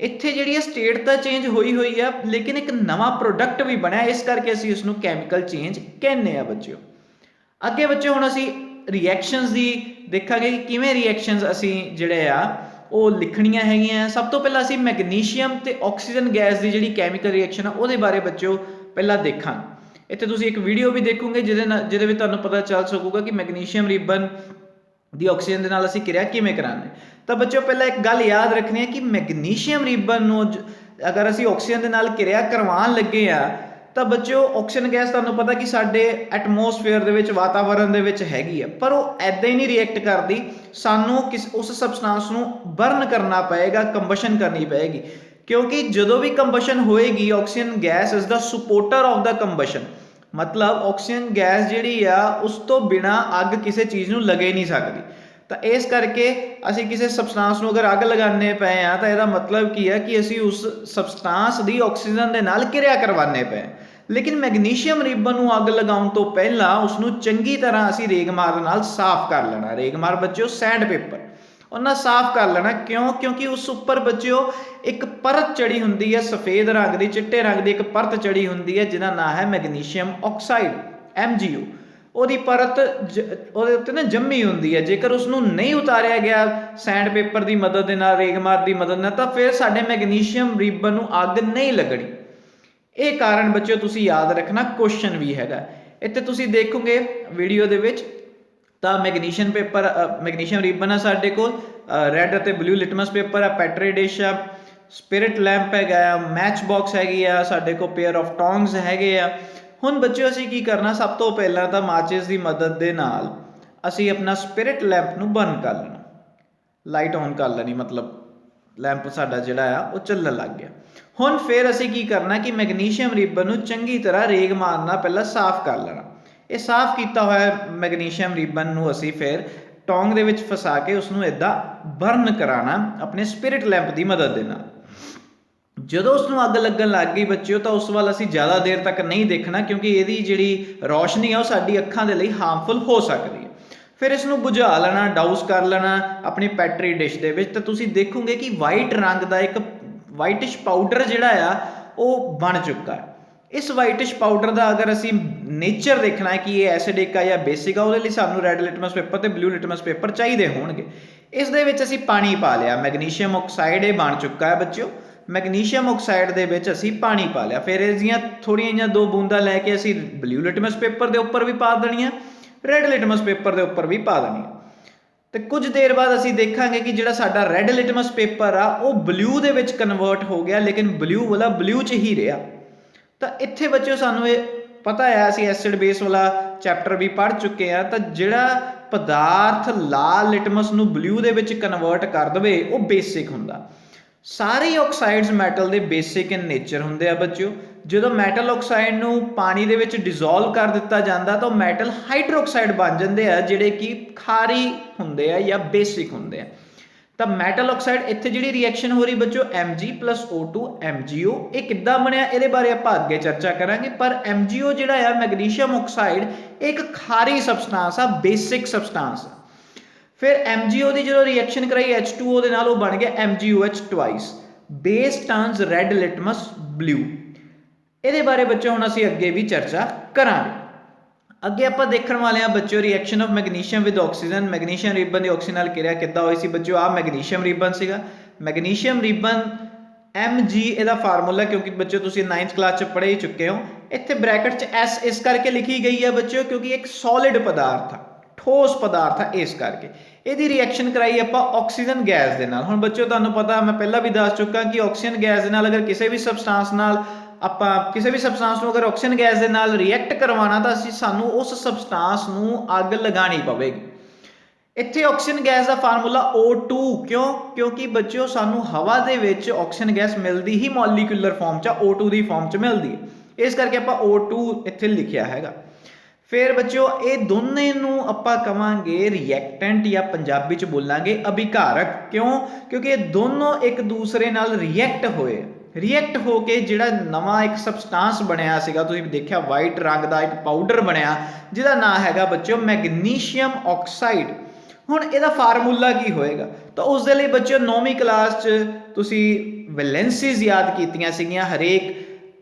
ਇੱਥੇ ਜਿਹੜੀ ਆ ਸਟੇਟ ਤਾਂ ਚੇਂਜ ਹੋਈ ਆ, ਲੇਕਿਨ ਇੱਕ ਨਵਾਂ ਪ੍ਰੋਡਕਟ ਵੀ ਬਣਿਆ, ਇਸ ਕਰਕੇ ਅਸੀਂ ਉਸਨੂੰ ਕੈਮੀਕਲ ਚੇਂਜ ਕਹਿੰਦੇ ਆ ਬੱਚਿਓ। ਅੱਗੇ ਬੱਚਿਓ ਹੁਣ ਅਸੀਂ ਰਿਐਕਸ਼ਨਸ ਦੀ ਦੇਖਾਂਗੇ ਕਿ ਕਿਵੇਂ ਰਿਐਕਸ਼ਨਸ ਅਸੀਂ ਜਿਹੜੇ ਆ ਉਹ ਲਿਖਣੀਆਂ ਹੈਗੀਆਂ। ਸਭ ਤੋਂ ਪਹਿਲਾਂ ਅਸੀਂ ਮੈਗਨੀਸ਼ੀਅਮ ਤੇ ਆਕਸੀਜਨ ਗੈਸ ਦੀ ਜਿਹੜੀ ਕੈਮੀਕਲ ਰਿਐਕਸ਼ਨ ਆ ਉਹਦੇ ਬਾਰੇ ਬੱਚਿਓ ਪਹਿਲਾਂ ਦੇਖਾਂਗੇ। ਇੱਥੇ ਤੁਸੀਂ ਇੱਕ ਵੀਡੀਓ ਵੀ ਦੇਖੋਗੇ ਜਿਹਦੇ ਵਿੱਚ ਤੁਹਾਨੂੰ ਪਤਾ ਚੱਲ ਸਕੂਗਾ ਕਿ ਮੈਗਨੀਸ਼ੀਅਮ ਰਿਬਨ ਦੀ ਆਕਸੀਜਨ ਦੇ ਨਾਲ ਅਸੀਂ ਕਿਰਿਆ ਕਿਵੇਂ ਕਰਾਂਗੇ। ਤਾਂ ਬੱਚਿਓ ਪਹਿਲਾਂ ਇੱਕ ਗੱਲ ਯਾਦ ਰੱਖਣੀ ਹੈ ਕਿ ਮੈਗਨੀਸ਼ੀਅਮ ਰਿਬਨ ਨੂੰ ਅਗਰ ਅਸੀਂ ਆਕਸੀਜਨ ਦੇ ਨਾਲ ਕਿਰਿਆ ਕਰਵਾਉਣ ਲੱਗੇ ਆ ਤਾਂ ਬੱਚਿਓ ਆਕਸੀਜਨ ਗੈਸ ਤੁਹਾਨੂੰ ਪਤਾ ਕਿ ਸਾਡੇ ਐਟਮੋਸਫੇਅਰ ਦੇ ਵਿੱਚ ਵਾਤਾਵਰਣ ਦੇ ਵਿੱਚ ਹੈਗੀ ਆ, ਪਰ ਉਹ ਐਦਾਂ ਹੀ ਨਹੀਂ ਰਿਐਕਟ ਕਰਦੀ, ਸਾਨੂੰ ਉਸ ਸਬਸਟੈਂਸ ਨੂੰ ਬਰਨ ਕਰਨਾ ਪਏਗਾ, ਕੰਬਸ਼ਨ ਕਰਨੀ ਪਏਗੀ। ਕਿਉਂਕਿ ਜਦੋਂ ਵੀ ਕੰਬਸ਼ਨ ਹੋਏਗੀ oxygen gas is the supporter of the combustion, ਮਤਲਬ ਆਕਸੀਜਨ ਗੈਸ ਜਿਹੜੀ ਆ ਉਸ ਤੋਂ ਬਿਨਾ ਅੱਗ ਕਿਸੇ ਚੀਜ਼ ਨੂੰ ਲੱਗੇ ਨਹੀਂ ਸਕਦੀ। ਤਾਂ ਇਸ ਕਰਕੇ ਅਸੀਂ ਕਿਸੇ ਸਬਸਟੈਂਸ ਨੂੰ ਅਗਰ ਅੱਗ ਲਗਾਉਂਦੇ ਪਏ ਆ ਤਾਂ ਇਹਦਾ ਮਤਲਬ ਕੀ ਹੈ ਕਿ ਅਸੀਂ ਉਸ ਸਬਸਟੈਂਸ ਦੀ ਆਕਸੀਜਨ ਦੇ ਨਾਲ ਕਿਰਿਆ ਕਰਵਾਉਂਦੇ ਪਏ। ਲੇਕਿਨ ਮੈਗਨੀਸ਼ੀਅਮ ਰਿਬਨ ਨੂੰ ਅੱਗ ਲਗਾਉਣ ਤੋਂ ਪਹਿਲਾਂ ਉਸਨੂੰ ਚੰਗੀ ਤਰ੍ਹਾਂ ਅਸੀਂ ਰੇਗਮਾਰ ਨਾਲ ਸਾਫ਼ ਕਰ ਲੈਣਾ। ਰੇਗਮਾਰ ਬੱਚਿਓ ਸੈਂਡ ਪੇਪਰ, ਉਹਨਾਂ ਸਾਫ਼ ਕਰ ਲੈਣਾ। ਕਿਉਂਕਿ ਉਸ ਉੱਪਰ ਬੱਚਿਓ ਇੱਕ ਪਰਤ ਚੜੀ ਹੁੰਦੀ ਹੈ ਸਫੇਦ ਰੰਗ ਦੀ, ਚਿੱਟੇ ਰੰਗ ਦੀ ਇੱਕ ਪਰਤ ਚੜੀ ਹੁੰਦੀ ਹੈ ਜਿਹਦਾ ਨਾਂ ਹੈ ਮੈਗਨੀਸ਼ੀਅਮ ਆਕਸਾਈਡ MgO। ਉਹਦੀ ਪਰਤ ਉਹਦੇ ਉੱਤੇ ਨਾ ਜੰਮੀ ਹੁੰਦੀ ਹੈ। ਜੇਕਰ ਉਸਨੂੰ ਨਹੀਂ ਉਤਾਰਿਆ ਗਿਆ ਸੈਂਡ ਪੇਪਰ ਦੀ ਮਦਦ ਦੇ ਨਾਲ, ਰੇਗਮਾਰ ਦੀ ਮਦਦ ਨਾਲ, ਤਾਂ ਫਿਰ ਸਾਡੇ ਮੈਗਨੀਸ਼ੀਅਮ ਰਿਬਨ ਨੂੰ ਅੱਗ ਨਹੀਂ ਲੱਗਣੀ। ਇਹ ਕਾਰਨ ਬੱਚਿਓ ਤੁਸੀਂ ਯਾਦ ਰੱਖਣਾ, ਕੁਐਸਚਨ ਵੀ ਹੈਗਾ। ਇੱਥੇ ਤੁਸੀਂ ਦੇਖੋਗੇ ਵੀਡੀਓ ਦੇ ਵਿੱਚ ਤਾਂ ਮੈਗਨੀਸ਼ੀਅਮ ਰਿਬਨ ਆ ਸਾਡੇ ਕੋਲ, ਰੈੱਡ ਅਤੇ ਬਲੂ ਲਿਟਮਸ ਪੇਪਰ ਆ, ਪੈਟਰੀ ਡਿਸ਼ ਆ, ਸਪਿਰਿਟ ਲੈਂਪ ਹੈਗਾ ਆ, ਮੈਚ ਬਾਕਸ ਹੈਗੀ ਆ, ਸਾਡੇ ਕੋਲ ਪੇਅਰ ਆਫ ਟੋਂਗਸ ਹੈਗੇ ਆ। ਹੁਣ ਬੱਚਿਓ ਅਸੀਂ ਕੀ ਕਰਨਾ, ਸਭ ਤੋਂ ਪਹਿਲਾਂ ਤਾਂ ਮਾਚਿਸ ਦੀ ਮਦਦ ਦੇ ਨਾਲ ਅਸੀਂ ਆਪਣਾ ਸਪਿਰਿਟ ਲੈਂਪ ਨੂੰ ਬਰਨ ਕਰ ਲੈਣਾ, ਲਾਈਟ ਔਨ ਕਰ ਲੈਣੀ, ਮਤਲਬ ਲੈਂਪ ਸਾਡਾ ਜਿਹੜਾ ਆ ਉਹ ਚੱਲਣ ਲੱਗ ਗਿਆ। ਹੁਣ ਫਿਰ ਅਸੀਂ ਕੀ ਕਰਨਾ ਕਿ ਮੈਗਨੀਸ਼ੀਅਮ ਰਿਬਨ ਨੂੰ ਚੰਗੀ ਤਰ੍ਹਾਂ ਰੇਗਮਾਰ ਨਾਲ ਪਹਿਲਾਂ ਸਾਫ਼ ਕਰ ਲੈਣਾ। ਇਹ ਸਾਫ਼ ਕੀਤਾ ਹੋਇਆ ਮੈਗਨੀਸ਼ੀਅਮ ਰਿਬਨ ਨੂੰ ਅਸੀਂ ਫਿਰ ਟੋਂਗ ਦੇ ਵਿੱਚ ਫਸਾ ਕੇ ਉਸਨੂੰ ਇੱਦਾਂ ਬਰਨ ਕਰਾਉਣਾ ਆਪਣੇ ਸਪਿਰਿਟ ਲੈਂਪ ਦੀ ਮਦਦ ਦੇ ਨਾਲ। ਜਦੋਂ ਉਸਨੂੰ ਅੱਗ ਲੱਗਣ ਲੱਗ ਗਈ ਬੱਚਿਓ ਤਾਂ ਉਸ ਵੱਲ ਅਸੀਂ ਜ਼ਿਆਦਾ ਦੇਰ ਤੱਕ ਨਹੀਂ ਦੇਖਣਾ, ਕਿਉਂਕਿ ਇਹਦੀ ਜਿਹੜੀ ਰੌਸ਼ਨੀ ਆ ਉਹ ਸਾਡੀ ਅੱਖਾਂ ਦੇ ਲਈ ਹਾਰਮਫੁਲ ਹੋ ਸਕਦੀ ਹੈ। ਫਿਰ ਇਸ ਨੂੰ ਬੁਝਾ ਲੈਣਾ, ਡਾਊਸ ਕਰ ਲੈਣਾ ਆਪਣੀ ਪੈਟਰੀ ਡਿਸ਼ ਦੇ ਵਿੱਚ। ਤਾਂ ਤੁਸੀਂ ਦੇਖੋਗੇ ਕਿ ਵਾਈਟ ਰੰਗ ਦਾ ਇੱਕ ਵਾਈਟਿਸ਼ ਪਾਊਡਰ ਜਿਹੜਾ ਆ ਉਹ ਬਣ ਚੁੱਕਾ ਹੈ। ਇਸ ਵਾਈਟਿਸ਼ ਪਾਊਡਰ ਦਾ ਅਗਰ ਅਸੀਂ ਨੇਚਰ ਦੇਖਣਾ ਹੈ ਕਿ ਇਹ ਐਸਿਡਿਕ ਆ ਜਾਂ ਬੇਸਿਕ ਆ, ਉਹਦੇ ਲਈ ਸਾਨੂੰ ਰੈੱਡ ਲਿਟਮਸ ਪੇਪਰ ਤੇ ਬਲੂ ਲਿਟਮਸ ਪੇਪਰ ਚਾਹੀਦੇ ਹੋਣਗੇ। ਇਸ ਦੇ ਵਿੱਚ ਅਸੀਂ ਪਾਣੀ ਪਾ ਲਿਆ, ਮੈਗਨੀਸ਼ੀਅਮ ਆਕਸਾਈਡ ਇਹ ਬਣ ਚੁੱਕਾ ਹੈ ਬੱਚਿਓ। ਮੈਗਨੀਸ਼ੀਅਮ ਆਕਸਾਈਡ ਦੇ ਵਿੱਚ ਅਸੀਂ ਪਾਣੀ ਪਾ ਲਿਆ। ਫਿਰ ਇਹਦੀਆਂ ਥੋੜ੍ਹੀਆਂ ਜਿਹੀਆਂ 2 ਬੂੰਦਾਂ ਲੈ ਕੇ ਅਸੀਂ ਬਲੂ ਲਿਟਮਸ ਪੇਪਰ ਦੇ ਉੱਪਰ ਵੀ ਪਾ ਦੇਣੀਆਂ, ਰੈੱਡ ਲਿਟਮਸ ਪੇਪਰ ਦੇ ਉੱਪਰ ਵੀ ਪਾ ਦੇਣੀਆਂ। ਤੇ ਕੁਝ ਦੇਰ ਬਾਅਦ ਅਸੀਂ ਦੇਖਾਂਗੇ ਕਿ ਜਿਹੜਾ ਸਾਡਾ ਰੈੱਡ ਲਿਟਮਸ ਪੇਪਰ ਆ ਉਹ ਬਲੂ ਦੇ ਵਿੱਚ ਕਨਵਰਟ ਹੋ ਗਿਆ, ਲੇਕਿਨ ਬਲੂ ਵਾਲਾ ਬਲੂ 'ਚ ਹੀ ਰਿਹਾ। ਤਾਂ ਇੱਥੇ ਬੱਚਿਓ ਸਾਨੂੰ ਇਹ ਪਤਾ ਹੈ, ਅਸੀਂ ਐਸਿਡ ਬੇਸ ਵਾਲਾ ਚੈਪਟਰ ਵੀ ਪੜ੍ਹ ਚੁੱਕੇ ਆ। ਤਾਂ ਜਿਹੜਾ ਪਦਾਰਥ ਲਾਲ ਲਿਟਮਸ ਨੂੰ ਬਲੂ ਦੇ ਵਿੱਚ ਕਨਵਰਟ ਕਰ ਦੇਵੇ ਉਹ ਬੇਸਿਕ ਹੁੰਦਾ। ਸਾਰੇ ਆਕਸਾਈਡਸ ਮੈਟਲ ਦੇ ਬੇਸਿਕ ਇਨ ਨੇਚਰ ਹੁੰਦੇ ਆ ਬੱਚਿਓ। ਜਦੋਂ ਮੈਟਲ ਆਕਸਾਈਡ ਨੂੰ ਪਾਣੀ ਦੇ ਵਿੱਚ ਡਿਜ਼ੋਲਵ ਕਰ ਦਿੱਤਾ ਜਾਂਦਾ ਤਾਂ ਉਹ ਮੈਟਲ ਹਾਈਡਰੋਕਸਾਈਡ ਬਣ ਜਾਂਦੇ ਆ, ਜਿਹੜੇ ਕਿ ਖਾਰੀ ਹੁੰਦੇ ਆ ਜਾਂ ਬੇਸਿਕ ਹੁੰਦੇ ਆ। ਤਾਂ ਮੈਟਲ ਆਕਸਾਈਡ ਇੱਥੇ ਜਿਹੜੀ ਰਿਐਕਸ਼ਨ ਹੋ ਰਹੀ ਬੱਚਿਓ Mg+O2 MgO, ਇਹ ਕਿੱਦਾਂ ਬਣਿਆ ਇਹਦੇ ਬਾਰੇ ਆਪਾਂ ਅੱਗੇ ਚਰਚਾ ਕਰਾਂਗੇ। ਪਰ MgO ਜਿਹੜਾ ਆ ਮੈਗਨੀਸ਼ੀਅਮ ਆਕਸਾਈਡ, ਇੱਕ ਖਾਰੀ ਸਬਸਟੈਂਸ ਆ, ਬੇਸਿਕ ਸਬਸਟੈਂਸ ਆ। ਫਿਰ MgO ਦੀ ਜਦੋਂ ਰਿਐਕਸ਼ਨ ਕਰਾਈ H2O ਦੇ ਨਾਲ, ਉਹ ਬਣ ਗਿਆ MgOH twice, base turns red litmus blue. ਇਹਦੇ ਬਾਰੇ ਬੱਚਿਓ ਹੁਣ ਅਸੀਂ ਅੱਗੇ ਵੀ ਚਰਚਾ ਕਰਾਂਗੇ। ਅੱਗੇ ਆਪਾਂ ਦੇਖਣ ਵਾਲੇ ਆ ਬੱਚਿਓ reaction of magnesium with oxygen. Magnesium ribbon the oxygen ਨਾਲ ਕਿਰਿਆ ਕਿੱਦਾਂ ਹੋਈ ਸੀ ਬੱਚਿਓ। ਆਹ ਮੈਗਨੀਸ਼ੀਅਮ ਰਿਬਨ ਸੀਗਾ। ਮੈਗਨੀਸ਼ੀਅਮ ਰਿਬਨ Mg ਇਹਦਾ ਫਾਰਮੂਲਾ, ਕਿਉਂਕਿ ਬੱਚਿਓ ਤੁਸੀਂ 9th ਕਲਾਸ 'ਚ ਪੜ੍ਹ ਹੀ ਚੁੱਕੇ ਹੋ। ਇੱਥੇ ਬ੍ਰੈਕਟ 'ਚ S ਇਸ ਕਰਕੇ ਲਿਖੀ ਗਈ ਹੈ ਬੱਚਿਓ ਕਿਉਂਕਿ ਇੱਕ ਸੋਲਿਡ ਪਦਾਰਥ ਆ, ਠੋਸ ਪਦਾਰਥ ਆ, ਇਸ ਕਰਕੇ। ਇਹਦੀ ਰਿਐਕਸ਼ਨ ਕਰਾਈ ਆਪਾਂ ਆਕਸੀਜਨ ਗੈਸ ਦੇ ਨਾਲ। ਹੁਣ ਬੱਚਿਓ ਤੁਹਾਨੂੰ ਪਤਾ, ਮੈਂ ਪਹਿਲਾਂ ਵੀ ਦੱਸ ਚੁੱਕਾ ਕਿ ਆਕਸੀਜਨ ਗੈਸ ਦੇ ਨਾਲ ਅਗਰ ਕਿਸੇ ਵੀ ਸਬਸਟੈਂਸ ਨਾਲ ਆਪਾਂ ਕਿਸੇ ਵੀ ਸਬਸਟੈਂਸ ਨੂੰ ਅਗਰ ਆਕਸੀਜਨ ਗੈਸ ਦੇ ਨਾਲ ਰਿਐਕਟ ਕਰਵਾਉਣਾ ਤਾਂ ਸਾਨੂੰ ਉਸ ਸਬਸਟੈਂਸ ਨੂੰ ਅੱਗ ਲਗਾਉਣੀ ਪਵੇਗੀ। ਇੱਥੇ ਆਕਸੀਜਨ ਗੈਸ ਦਾ ਫਾਰਮੂਲਾ O2, ਕਿਉਂਕਿ ਬੱਚਿਓ ਸਾਨੂੰ ਹਵਾ ਦੇ ਵਿੱਚ ਆਕਸੀਜਨ ਗੈਸ ਮਿਲਦੀ ਹੀ ਮੋਲੀਕੂਲਰ ਫਾਰਮ 'ਚ, O2 ਦੀ ਫਾਰਮ 'ਚ ਮਿਲਦੀ ਹੈ, ਇਸ ਕਰਕੇ ਆਪਾਂ O2 ਇੱਥੇ ਲਿਖਿਆ ਹੈਗਾ। ਫਿਰ ਬੱਚਿਓ ਇਹ ਦੋਨੇ ਨੂੰ ਆਪਾਂ ਕਵਾਂਗੇ ਰਿਐਕਟੈਂਟ, ਜਾਂ ਪੰਜਾਬੀ 'ਚ ਬੋਲਾਂਗੇ ਅਭਿਕਾਰਕ। ਕਿਉਂਕਿ ਇਹ ਦੋਨੋਂ ਇੱਕ ਦੂਸਰੇ ਨਾਲ ਰਿਐਕਟ ਹੋ ਕੇ ਜਿਹੜਾ ਨਵਾਂ ਇੱਕ ਸਬਸਟੈਂਸ ਬਣਿਆ ਸੀਗਾ, ਤੁਸੀਂ ਦੇਖਿਆ ਵਾਈਟ ਰੰਗ ਦਾ ਇੱਕ ਪਾਊਡਰ ਬਣਿਆ ਜਿਹਦਾ ਨਾਂ ਹੈਗਾ ਬੱਚਿਓ ਮੈਗਨੀਸ਼ੀਅਮ ਆਕਸਾਈਡ। ਹੁਣ ਇਹਦਾ ਫਾਰਮੂਲਾ ਕੀ ਹੋਏਗਾ, ਤਾਂ ਉਸ ਦੇ ਲਈ ਬੱਚਿਓ 9ਵੀਂ ਕਲਾਸ 'ਚ ਤੁਸੀਂ ਵੈਲੈਂਸੀਜ਼ ਯਾਦ ਕੀਤੀਆਂ ਸੀਗੀਆਂ ਹਰੇਕ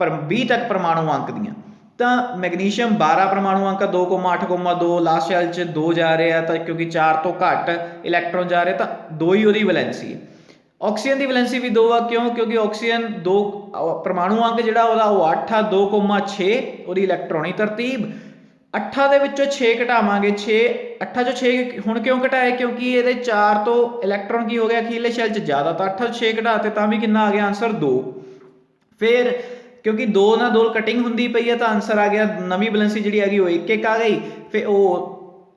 20 ਤੱਕ ਪਰਮਾਣੂ ਅੰਕ ਦੀਆਂ। ਤਾਂ ਮੈਗਨੀਸ਼ੀਅਮ 12 ਪਰਮਾਣੂ ਅੰਕ 2,8,2, ਲਾਸਟ ਸ਼ੈਲ 'ਚ 2 ਜਾ ਰਹੇ ਆ, ਤਾਂ ਕਿਉਂਕਿ 4 ਤੋਂ ਘੱਟ ਇਲੈਕਟ੍ਰੋਨ ਜਾ ਰਹੇ ਤਾਂ 2 ਹੀ ਉਹਦੀ ਵੈਲੈਂਸੀ ਹੈ। ਆਕਸੀਜਨ ਦੀ ਵੈਲੈਂਸੀ ਵੀ 2 ਆ, ਕਿਉਂਕਿ ਆਕਸੀਜਨ 2 ਪਰਮਾਣੂ ਅੰਕ ਜਿਹੜਾ ਉਹਦਾ ਉਹ 8 ਆ, 2,6 ਉਹਦੀ ਇਲੈਕਟ੍ਰੋਨੀ ਤਰਤੀਬ। 8 ਦੇ ਵਿੱਚੋਂ 6 ਘਟਾਵਾਂਗੇ, 8 ਚੋਂ 6 ਹੁਣ ਕਿਉਂ ਘਟਾਏ, ਕਿਉਂਕਿ ਇਹਦੇ 4 ਤੋਂ ਇਲੈਕਟ੍ਰੋਨ ਕੀ ਹੋ ਗਿਆ ਅਖੀਰਲੇ ਸ਼ੈਲ 'ਚ ਜ਼ਿਆਦਾ, ਤਾਂ 8 ਤੋਂ 6 ਘਟਾਤੇ ਤਾਂ ਵੀ ਕਿੰਨਾ ਆ ਗਿਆ ਆਨਸਰ 2। ਫਿਰ क्योंकि 2 ਨਾਲ 2 ਕਟਿੰਗ ਹੁੰਦੀ ਪਈ ਹੈ ਤਾਂ ਆਨਸਰ ਆ ਗਿਆ ਨਵੀਂ ਬੈਲੈਂਸੀ ਜਿਹੜੀ ਹੈਗੀ ਉਹ 1 ਆ ਗਈ। ਫਿਰ ਉਹ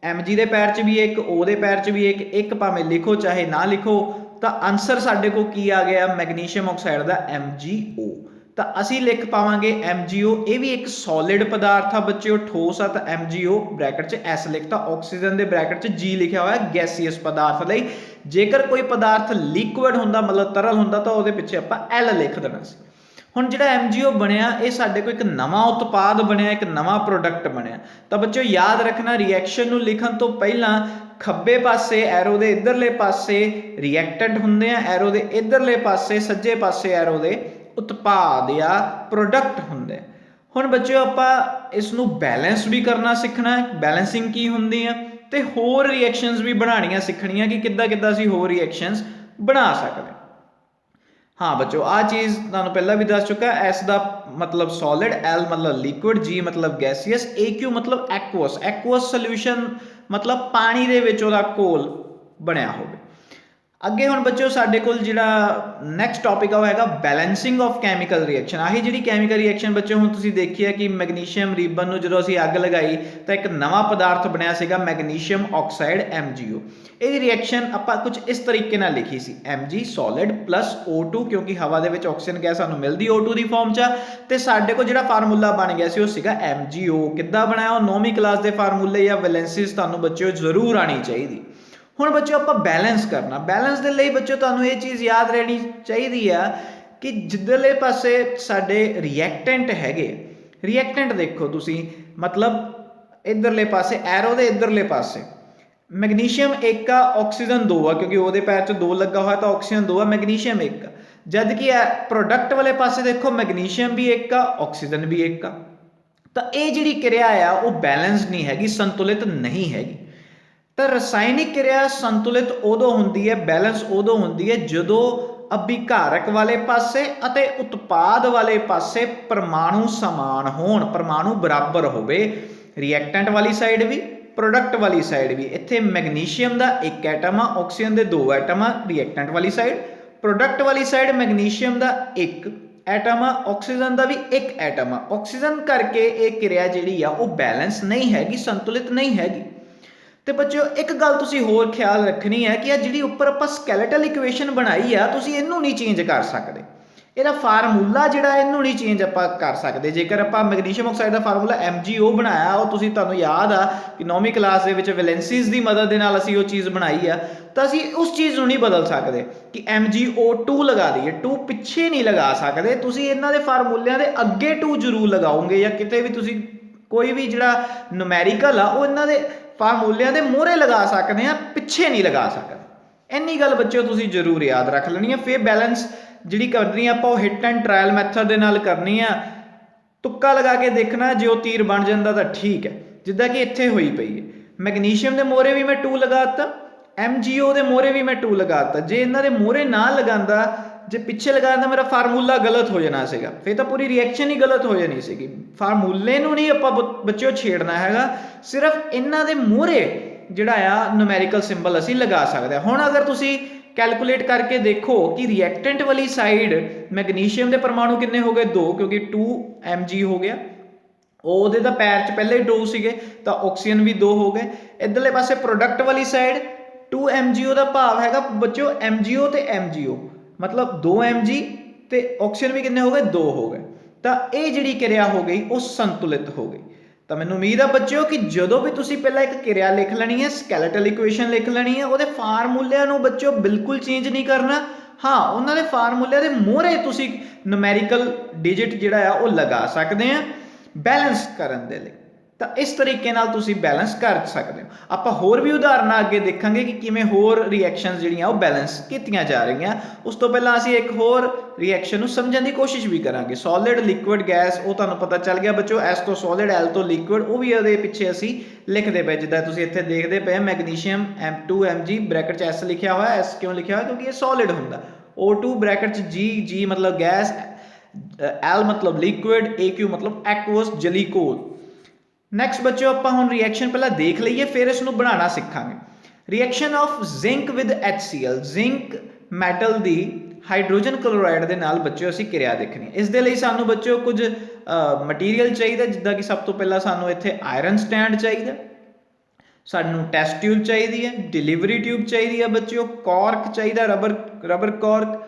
Mg ਦੇ ਪੈਰ 'ਚ ਵੀ 1, O ਦੇ ਪੈਰ 'ਚ ਵੀ 1 ਭਾਵੇਂ ਲਿਖੋ ਚਾਹੇ ਨਾ ਲਿਖੋ ਤਾਂ ਆਨਸਰ ਸਾਡੇ ਕੋਲ ਕੀ ਆ ਗਿਆ ਮੈਗਨੀਸ਼ੀਅਮ ਆਕਸਾਈਡ ਦਾ MgO। ਤਾਂ ਅਸੀਂ ਲਿਖ ਪਾਵਾਂਗੇ MgO। ਇਹ ਵੀ ਇੱਕ ਸੋਲਿਡ ਪਦਾਰਥ ਆ ਬੱਚਿਓ, ਠੋਸ ਆ ਤਾਂ MgO ਬ੍ਰੈਕਟ 'ਚ S ਲਿਖਤਾ, ਆਕਸੀਜਨ ਦੇ ਬ੍ਰੈਕਟ 'ਚ G ਲਿਖਿਆ ਹੋਇਆ ਗੈਸੀਅਸ ਪਦਾਰਥ ਲਈ। ਜੇਕਰ ਕੋਈ ਪਦਾਰਥ ਲਿਕੁਇਡ ਹੁੰਦਾ ਮਤਲਬ ਤਰਲ ਹੁੰਦਾ ਤਾਂ ਉਹਦੇ ਪਿੱਛੇ ਆਪਾਂ L ਲਿਖ ਦੇਣਾ ਸੀ। ਹੁਣ ਜਿਹੜਾ MgO ਬਣਿਆ ਇਹ ਸਾਡੇ ਕੋਲ ਇੱਕ ਨਵਾਂ ਉਤਪਾਦ ਬਣਿਆ, ਇੱਕ ਨਵਾਂ ਪ੍ਰੋਡਕਟ ਬਣਿਆ। ਤਾਂ ਬੱਚਿਓ ਯਾਦ ਰੱਖਣਾ ਰਿਐਕਸ਼ਨ ਨੂੰ ਲਿਖਣ ਤੋਂ ਪਹਿਲਾਂ ਖੱਬੇ ਪਾਸੇ ਐਰੋ ਦੇ ਇਧਰਲੇ ਪਾਸੇ ਰਿਐਕਟੈਂਟ ਹੁੰਦੇ ਆ, ਐਰੋ ਦੇ ਇਧਰਲੇ ਪਾਸੇ ਸੱਜੇ ਪਾਸੇ ਐਰੋ ਦੇ ਉਤਪਾਦ ਜਾਂ ਪ੍ਰੋਡਕਟ ਹੁੰਦੇ। ਹੁਣ ਬੱਚਿਓ ਆਪਾਂ ਇਸ ਨੂੰ ਬੈਲੈਂਸ ਵੀ ਕਰਨਾ ਸਿੱਖਣਾ, ਬੈਲੈਂਸਿੰਗ ਕੀ ਹੁੰਦੀ ਆ, ਤੇ ਹੋਰ ਰਿਐਕਸ਼ਨਸ ਵੀ ਬਣਾਉਣੀਆਂ ਸਿੱਖਣੀਆਂ ਕਿ ਕਿੱਦਾਂ ਕਿੱਦਾਂ ਅਸੀਂ ਹੋਰ ਰਿਐਕਸ਼ਨਸ ਬਣਾ ਸਕਦੇ। हाँ बच्चों आ चीज़ तुहानूं पहला भी दस चुका। एस का मतलब सॉलिड, एल मतलब लिक्विड, जी मतलब गैसीयस, AQ मतलब एक्वस। एक्वस सोल्यूशन मतलब पानी दे विच उहदा घोल बनिया होवे। अगे हुण बच्चों साडे कोल जिहड़ा नैक्सट टॉपिक आ हैगा बैलेंसिंग ऑफ कैमिकल रिएक्शन। आही जिहड़ी कैमिकल रिएक्शन बच्चों हुण तुसीं देखी है कि मैगनीशियम रिबन नूं जदों असीं अग लगाई तो एक नवां पदार्थ बनिया सीगा मैगनीशियम ऑक्साइड MgO। ਇਹਦੀ ਰਿਐਕਸ਼ਨ ਆਪਾਂ ਕੁਝ ਇਸ ਤਰੀਕੇ ਨਾਲ ਲਿਖੀ ਸੀ Mg ਸੋਲਿਡ ਪਲਸ O2, ਕਿਉਂਕਿ ਹਵਾ ਦੇ ਵਿੱਚ ਆਕਸੀਜਨ ਗੈਸ ਸਾਨੂੰ ਮਿਲਦੀ O2 ਦੀ ਫਾਰਮ 'ਚ, ਤੇ ਸਾਡੇ ਕੋਲ ਜਿਹੜਾ ਫਾਰਮੂਲਾ ਬਣ ਗਿਆ ਸੀ ਉਹ ਸੀਗਾ MgO। ਕਿੱਦਾਂ ਬਣਾਇਆ ਉਹ 9ਵੀਂ ਕਲਾਸ ਦੇ ਫਾਰਮੂਲੇ ਜਾਂ ਵੈਲੈਂਸੀਜ਼ ਤੁਹਾਨੂੰ ਬੱਚਿਓ ਜ਼ਰੂਰ ਆਣੀ ਚਾਹੀਦੀ। ਹੁਣ ਬੱਚਿਓ ਆਪਾਂ ਬੈਲੈਂਸ ਕਰਨਾ। ਬੈਲੈਂਸ ਦੇ ਲਈ ਬੱਚਿਓ ਤੁਹਾਨੂੰ ਇਹ ਚੀਜ਼ ਯਾਦ ਰਹਿਣੀ ਚਾਹੀਦੀ ਆ ਕਿ ਜਿੱਧਰਲੇ ਪਾਸੇ ਸਾਡੇ ਰਿਐਕਟੈਂਟ ਹੈਗੇ, ਰਿਐਕਟੈਂਟ ਦੇਖੋ ਤੁਸੀਂ ਮਤਲਬ ਇਧਰਲੇ ਪਾਸੇ ਐਰੋ ਦੇ ਇਧਰਲੇ ਪਾਸੇ मैग्नीशियम 1 आ, ऑक्सीजन 2 आ, क्योंकि ਉਹਦੇ ਪੈਰ 'ਚ 2 ਲੱਗਾ ਹੋਇਆ ਤਾਂ ਆਕਸੀਜਨ 2 ਆ, ਮੈਗਨੀਸ਼ੀਅਮ 1 ਆ। ਜਦ ਕਿ ਪ੍ਰੋਡਕਟ ਵਾਲੇ ਪਾਸੇ ਦੇਖੋ ਮੈਗਨੀਸ਼ੀਅਮ ਵੀ 1 ਆ, ਆਕਸੀਜਨ ਵੀ 1 ਆ। ਤਾਂ ਇਹ ਜਿਹੜੀ ਕਿਰਿਆ ਆ ਉਹ ਬੈਲੈਂਸ ਨਹੀਂ ਹੈਗੀ, ਸੰਤੁਲਿਤ ਨਹੀਂ ਹੈਗੀ। ਤਾਂ ਰਸਾਇਣਿਕ ਕਿਰਿਆ ਸੰਤੁਲਿਤ ਉਦੋਂ ਹੁੰਦੀ ਹੈ, ਬੈਲੈਂਸ ਉਦੋਂ ਹੁੰਦੀ ਹੈ ਜਦੋਂ ਅਭਿਕਾਰਕ ਵਾਲੇ ਪਾਸੇ ਅਤੇ ਉਤਪਾਦ ਵਾਲੇ ਪਾਸੇ ਪਰਮਾਣੂ ਸਮਾਨ ਹੋਣ, ਪਰਮਾਣੂ ਬਰਾਬਰ ਹੋਵੇ। ਰਿਐਕਟੈਂਟ ਵਾਲੀ ਸਾਈਡ ਵੀ प्रोडक्ट वाली साइड भी। इत्थे मैगनीशियम का 1 एटम आ, ऑक्सीजन के 2 एटम आ रिएक्टेंट वाली साइड, प्रोडक्ट वाली साइड मैगनीशियम का 1 एटम आ, ऑक्सीजन का भी 1 एटम आ। ऑक्सीजन करके एक क्रिया जिहड़ी आ वो बैलेंस नहीं हैगी, संतुलित नहीं हैगी। तो बच्चों एक गल तुसीं होर ख्याल रखनी है कि जिहड़ी उपर आपां स्कैलेटल इक्वेशन बनाई आ तुसीं इहनूं नहीं चेंज कर सकते। ਇਹਦਾ ਫਾਰਮੂਲਾ ਜਿਹੜਾ ਇਹਨੂੰ ਨਹੀਂ ਚੇਂਜ ਆਪਾਂ ਕਰ ਸਕਦੇ। ਜੇਕਰ ਆਪਾਂ ਮੈਗਨੀਸ਼ੀਅਮ ਆਕਸਾਈਡ ਦਾ ਫਾਰਮੂਲਾ MgO ਬਣਾਇਆ, ਉਹ ਤੁਸੀਂ ਤੁਹਾਨੂੰ ਯਾਦ ਆ ਕਿ 9ਵੀਂ ਕਲਾਸ ਦੇ ਵਿੱਚ ਵੈਲੈਂਸੀਜ਼ ਦੀ ਮਦਦ ਦੇ ਨਾਲ ਅਸੀਂ ਉਹ ਚੀਜ਼ ਬਣਾਈ ਆ, ਤਾਂ ਅਸੀਂ ਉਸ ਚੀਜ਼ ਨੂੰ ਨਹੀਂ ਬਦਲ ਸਕਦੇ ਕਿ MgO2 ਲਗਾ ਦਈਏ। 2 ਪਿੱਛੇ ਨਹੀਂ ਲਗਾ ਸਕਦੇ, ਤੁਸੀਂ ਇਹਨਾਂ ਦੇ ਫਾਰਮੂਲਿਆਂ ਦੇ ਅੱਗੇ 2 ਜ਼ਰੂਰ ਲਗਾਓਗੇ, ਜਾਂ ਕਿਤੇ ਵੀ ਤੁਸੀਂ ਕੋਈ ਵੀ ਜਿਹੜਾ ਨੂਮੈਰੀਕਲ ਆ ਉਹ ਇਹਨਾਂ ਦੇ ਫਾਰਮੂਲਿਆਂ ਦੇ ਮੂਹਰੇ ਲਗਾ ਸਕਦੇ ਆ, ਪਿੱਛੇ ਨਹੀਂ ਲਗਾ ਸਕਦੇ। ਇੰਨੀ ਗੱਲ ਬੱਚਿਓ ਤੁਸੀਂ ਜ਼ਰੂਰ ਯਾਦ ਰੱਖ ਲੈਣੀ ਆ। ਫਿਰ ਬੈਲੈਂਸ ਜਿਹੜੀ ਕਰਨੀ ਆਪਾਂ ਉਹ ਹਿੱਟ ਐਂਡ ਟਰਾਇਲ ਮੈਥਡ ਦੇ ਨਾਲ ਕਰਨੀ ਆ। ਤੁੱਕਾ ਲਗਾ ਕੇ ਦੇਖਣਾ, ਜੇ ਉਹ ਤੀਰ ਬਣ ਜਾਂਦਾ ਤਾਂ ਠੀਕ ਹੈ, ਜਿੱਦਾਂ ਕਿ ਇੱਥੇ ਹੋਈ ਪਈ ਹੈ। ਮੈਗਨੀਸ਼ੀਅਮ ਦੇ ਮੋਹਰੇ ਵੀ ਮੈਂ 2 ਲਗਾਤਾ, MgO ਦੇ ਮੋਹਰੇ ਵੀ ਮੈਂ 2 ਲਗਾਤਾ। ਜੇ ਇਹਨਾਂ ਦੇ ਮੋਹਰੇ ਨਾ ਲਗਾਉਂਦਾ, ਜੇ ਪਿੱਛੇ ਲਗਾਉਂਦਾ, ਮੇਰਾ ਫਾਰਮੂਲਾ ਗਲਤ ਹੋ ਜਾਣਾ ਸੀਗਾ, ਫਿਰ ਤਾਂ ਪੂਰੀ ਰਿਐਕਸ਼ਨ ਹੀ ਗਲਤ ਹੋ ਜਾਣੀ ਸੀਗੀ। ਫਾਰਮੂਲੇ ਨੂੰ ਨਹੀਂ ਆਪਾਂ ਬੱਚਿਓ ਛੇੜਨਾ ਹੈਗਾ, ਸਿਰਫ ਇਹਨਾਂ ਦੇ ਮੋਹਰੇ ਜਿਹੜਾ ਆ ਨੂਮੈਰੀਕਲ ਸਿੰਬਲ ਅਸੀਂ ਲਗਾ ਸਕਦੇ ਹਾਂ। ਹੁਣ ਅਗਰ ਤੁਸੀਂ कैलकुलेट करके देखो कि रिएक्टेंट वाली साइड मैगनीशियम के परमाणु कितने हो गए 2, क्योंकि 2 Mg हो गया, ਉਹਦੇ ਤਾਂ ਪੈਰ 'ਚ ਪਹਿਲੇ 2 ਸੀਗੇ ਤਾਂ ਆਕਸੀਜਨ ਵੀ 2 ਹੋ ਗਏ। ਇਧਰਲੇ ਪਾਸੇ ਪ੍ਰੋਡਕਟ ਵਾਲੀ ਸਾਈਡ 2 MgO ਦਾ ਭਾਵ ਹੈਗਾ ਬੱਚਿਓ MgO ਤੇ MgO ਮਤਲਬ 2 Mg ਤੇ ਆਕਸੀਜਨ ਵੀ ਕਿੰਨੇ ਹੋ ਗਏ 2 ਹੋ ਗਏ। ਤਾਂ ਇਹ ਜਿਹੜੀ ਕਿਰਿਆ ਹੋ ਗਈ ਉਹ ਸੰਤੁਲਿਤ ਹੋ ਗਈ। ਤਾਂ ਮੈਨੂੰ ਉਮੀਦ ਆ ਬੱਚਿਓ ਕਿ ਜਦੋਂ ਵੀ ਤੁਸੀਂ ਪਹਿਲਾਂ ਇੱਕ ਕਿਰਿਆ ਲਿਖ ਲੈਣੀ ਹੈ, ਸਕੈਲੇਟਲ ਇਕੁਏਸ਼ਨ ਲਿਖ ਲੈਣੀ ਹੈ, ਉਹਦੇ ਫਾਰਮੂਲਿਆਂ ਨੂੰ ਬੱਚਿਓ ਬਿਲਕੁਲ ਚੇਂਜ ਨਹੀਂ ਕਰਨਾ। ਹਾਂ, ਉਹਨਾਂ ਦੇ ਫਾਰਮੂਲਿਆਂ ਦੇ ਮੂਹਰੇ ਤੁਸੀਂ ਨੂਮੈਰੀਕਲ ਡਿਜਿਟ ਜਿਹੜਾ ਆ ਉਹ ਲਗਾ ਸਕਦੇ ਆ ਬੈਲੈਂਸ ਕਰਨ ਦੇ ਲਈ। ਤਾਂ ਇਸ ਤਰੀਕੇ ਨਾਲ ਤੁਸੀਂ ਬੈਲੈਂਸ ਕਰ ਸਕਦੇ ਹੋ। ਆਪਾਂ ਹੋਰ ਵੀ ਉਦਾਹਰਨਾਂ ਅੱਗੇ ਦੇਖਾਂਗੇ ਕਿ ਕਿਵੇਂ ਹੋਰ ਰਿਐਕਸ਼ਨਸ ਜਿਹੜੀਆਂ ਉਹ ਬੈਲੈਂਸ ਕੀਤੀਆਂ ਜਾ ਰਹੀਆਂ। ਉਸ ਤੋਂ ਪਹਿਲਾਂ ਅਸੀਂ ਇੱਕ ਹੋਰ ਰਿਐਕਸ਼ਨ ਨੂੰ ਸਮਝਣ ਦੀ ਕੋਸ਼ਿਸ਼ ਵੀ ਕਰਾਂਗੇ। ਸੋਲਿਡ, ਲਿਕੁਇਡ, ਗੈਸ, ਉਹ ਤੁਹਾਨੂੰ ਪਤਾ ਚੱਲ ਗਿਆ ਬੱਚੋ। S ਤੋਂ ਸੋਲਿਡ, L ਤੋਂ ਲਿਕੁਇਡ, ਉਹ ਵੀ ਉਹਦੇ ਪਿੱਛੇ ਅਸੀਂ ਲਿਖਦੇ ਪਏ, ਜਿੱਦਾਂ ਤੁਸੀਂ ਇੱਥੇ ਦੇਖਦੇ ਪਏ ਮੈਗਨੀਸ਼ੀਅਮ M2 Mg ਬ੍ਰੈਕਟ 'ਚ S ਲਿਖਿਆ ਹੋਇਆ। S ਕਿਉਂ ਲਿਖਿਆ ਹੋਇਆ? ਕਿਉਂਕਿ ਇਹ ਸੋਲਿਡ ਹੁੰਦਾ। O2 ਬ੍ਰੈਕਟ 'ਚ G ਮਤਲਬ ਗੈਸ, L ਮਤਲਬ ਲਿਕੁਇਡ, AQ ਮਤਲਬ ਐਕਵਸ ਜਲੀ ਘੋਲ। ਨੈਕਸਟ ਬੱਚਿਓ ਆਪਾਂ ਹੁਣ ਰਿਐਕਸ਼ਨ ਪਹਿਲਾਂ ਦੇਖ ਲਈਏ, ਫਿਰ ਇਸ ਨੂੰ ਬਣਾਉਣਾ ਸਿੱਖਾਂਗੇ। Reaction of zinc with HCl, zinc metal the hydrogen chloride ਦੇ ਨਾਲ ਬੱਚਿਓ ਅਸੀਂ ਕਿਰਿਆ ਦੇਖਣੀ ਹੈ। ਇਸ ਦੇ ਲਈ ਸਾਨੂੰ ਬੱਚਿਓ ਕੁਝ ਮਟੀਰੀਅਲ ਚਾਹੀਦਾ, ਜਿੱਦਾਂ ਕਿ ਸਭ ਤੋਂ ਪਹਿਲਾਂ ਸਾਨੂੰ ਇੱਥੇ ਆਇਰਨ ਸਟੈਂਡ ਚਾਹੀਦਾ, ਸਾਨੂੰ ਟੈਸਟ ਟਿਊਬ ਚਾਹੀਦੀ ਹੈ, ਡਿਲੀਵਰੀ ਟਿਊਬ ਚਾਹੀਦੀ ਹੈ ਬੱਚਿਓ, ਕੌਰਕ ਚਾਹੀਦਾ, rubber cork,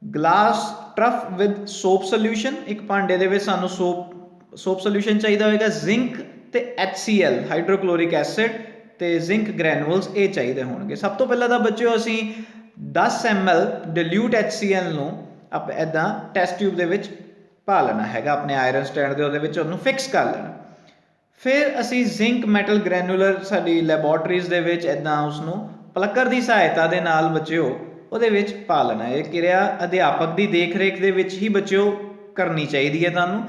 glass trough with soap solution, ਇੱਕ ਭਾਂਡੇ ਦੇ ਵਿੱਚ ਸਾਨੂੰ ਸੋਪ ਸੋਲਿਊਸ਼ਨ ਚਾਹੀਦਾ ਹੋਏਗਾ, ਜ਼ਿੰਕ ਤੇ HCl ਹਾਈਡਰੋਕਲੋਰਿਕ ਐਸਿਡ ਤੇ ਜ਼ਿੰਕ ਗ੍ਰੈਨੂਲਸ ਇਹ ਚਾਹੀਦੇ ਹੋਣਗੇ। ਸਭ ਤੋਂ ਪਹਿਲਾਂ ਤਾਂ ਬੱਚਿਓ ਅਸੀਂ 10 ml ਡਿਲੂਟ HCl ਨੂੰ ਆਪਾਂ ਇੱਦਾਂ ਟੈਸਟ ਟਿਊਬ ਦੇ ਵਿੱਚ ਪਾ ਲੈਣਾ ਹੈਗਾ, ਆਪਣੇ ਆਇਰਨ ਸਟੈਂਡ ਦੇ ਉਹਦੇ ਵਿੱਚ ਉਹਨੂੰ ਫਿਕਸ ਕਰ ਲੈਣਾ। ਫਿਰ ਅਸੀਂ ਜ਼ਿੰਕ ਮੈਟਲ ਗ੍ਰੈਨੂਲਰ ਸਾਡੀ ਲੈਬੋਰਟਰੀਜ਼ ਦੇ ਵਿੱਚ ਇੱਦਾਂ ਉਸਨੂੰ ਪਲੱਕਰ ਦੀ ਸਹਾਇਤਾ ਦੇ ਨਾਲ ਬੱਚਿਓ ਉਹਦੇ ਵਿੱਚ ਪਾ ਲੈਣਾ। ਇਹ ਕਿਰਿਆ ਅਧਿਆਪਕ ਦੀ ਦੇਖ ਰੇਖ ਦੇ ਵਿੱਚ ਹੀ ਬੱਚਿਓ ਕਰਨੀ ਚਾਹੀਦੀ ਹੈ ਤੁਹਾਨੂੰ।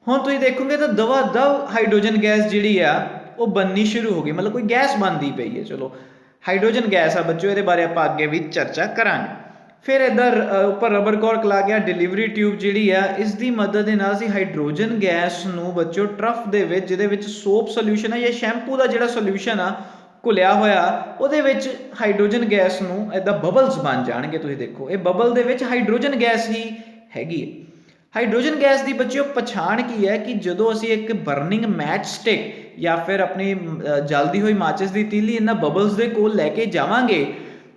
ਹੁਣ ਤੁਸੀਂ ਦੇਖੋਗੇ ਤਾਂ ਦਵਾ ਦਵ ਹਾਈਡਰੋਜਨ ਗੈਸ ਜਿਹੜੀ ਆ ਉਹ ਬਣਨੀ ਸ਼ੁਰੂ ਹੋ ਗਈ, ਮਤਲਬ ਕੋਈ ਗੈਸ ਬਣਦੀ ਪਈ ਹੈ। ਚਲੋ ਹਾਈਡਰੋਜਨ ਗੈਸ ਆ ਬੱਚਿਓ, ਇਹਦੇ ਬਾਰੇ ਆਪਾਂ ਅੱਗੇ ਵੀ ਚਰਚਾ ਕਰਾਂਗੇ। ਫਿਰ ਇੱਧਰ ਉੱਪਰ ਰਬਰ ਕੌਰਕ ਲਾ ਗਿਆ, ਡਿਲੀਵਰੀ ਟਿਊਬ ਜਿਹੜੀ ਆ ਇਸ ਦੀ ਮਦਦ ਦੇ ਨਾਲ ਅਸੀਂ ਹਾਈਡਰੋਜਨ ਗੈਸ ਨੂੰ ਬੱਚਿਓ ਟਰਫ ਦੇ ਵਿੱਚ, ਜਿਹਦੇ ਵਿੱਚ ਸੋਪ ਸੋਲਿਊਸ਼ਨ ਆ ਜਾਂ ਸ਼ੈਂਪੂ ਦਾ ਜਿਹੜਾ ਸੋਲਿਊਸ਼ਨ ਆ ਘੁਲਿਆ ਹੋਇਆ, ਉਹਦੇ ਵਿੱਚ ਹਾਈਡਰੋਜਨ ਗੈਸ ਨੂੰ ਇੱਦਾਂ ਬਬਲਸ ਬਣ ਜਾਣਗੇ। ਤੁਸੀਂ ਦੇਖੋ ਇਹ ਬਬਲ ਦੇ ਵਿੱਚ ਹਾਈਡਰੋਜਨ ਗੈਸ ਹੀ ਹੈਗੀ ਹੈ। ਹਾਈਡਰੋਜਨ ਗੈਸ ਦੀ ਬੱਚਿਓ ਪਛਾਣ ਕੀ ਹੈ ਕਿ ਜਦੋਂ ਅਸੀਂ ਇੱਕ ਬਰਨਿੰਗ ਮੈਚ ਸਟਿਕ ਜਾਂ ਫਿਰ ਆਪਣੀ ਜਲਦੀ ਹੋਈ ਮਾਚਿਸ ਦੀ ਤੀਲੀ ਇਹਨਾਂ ਬਬਲਸ ਦੇ ਕੋਲ ਲੈ ਕੇ ਜਾਵਾਂਗੇ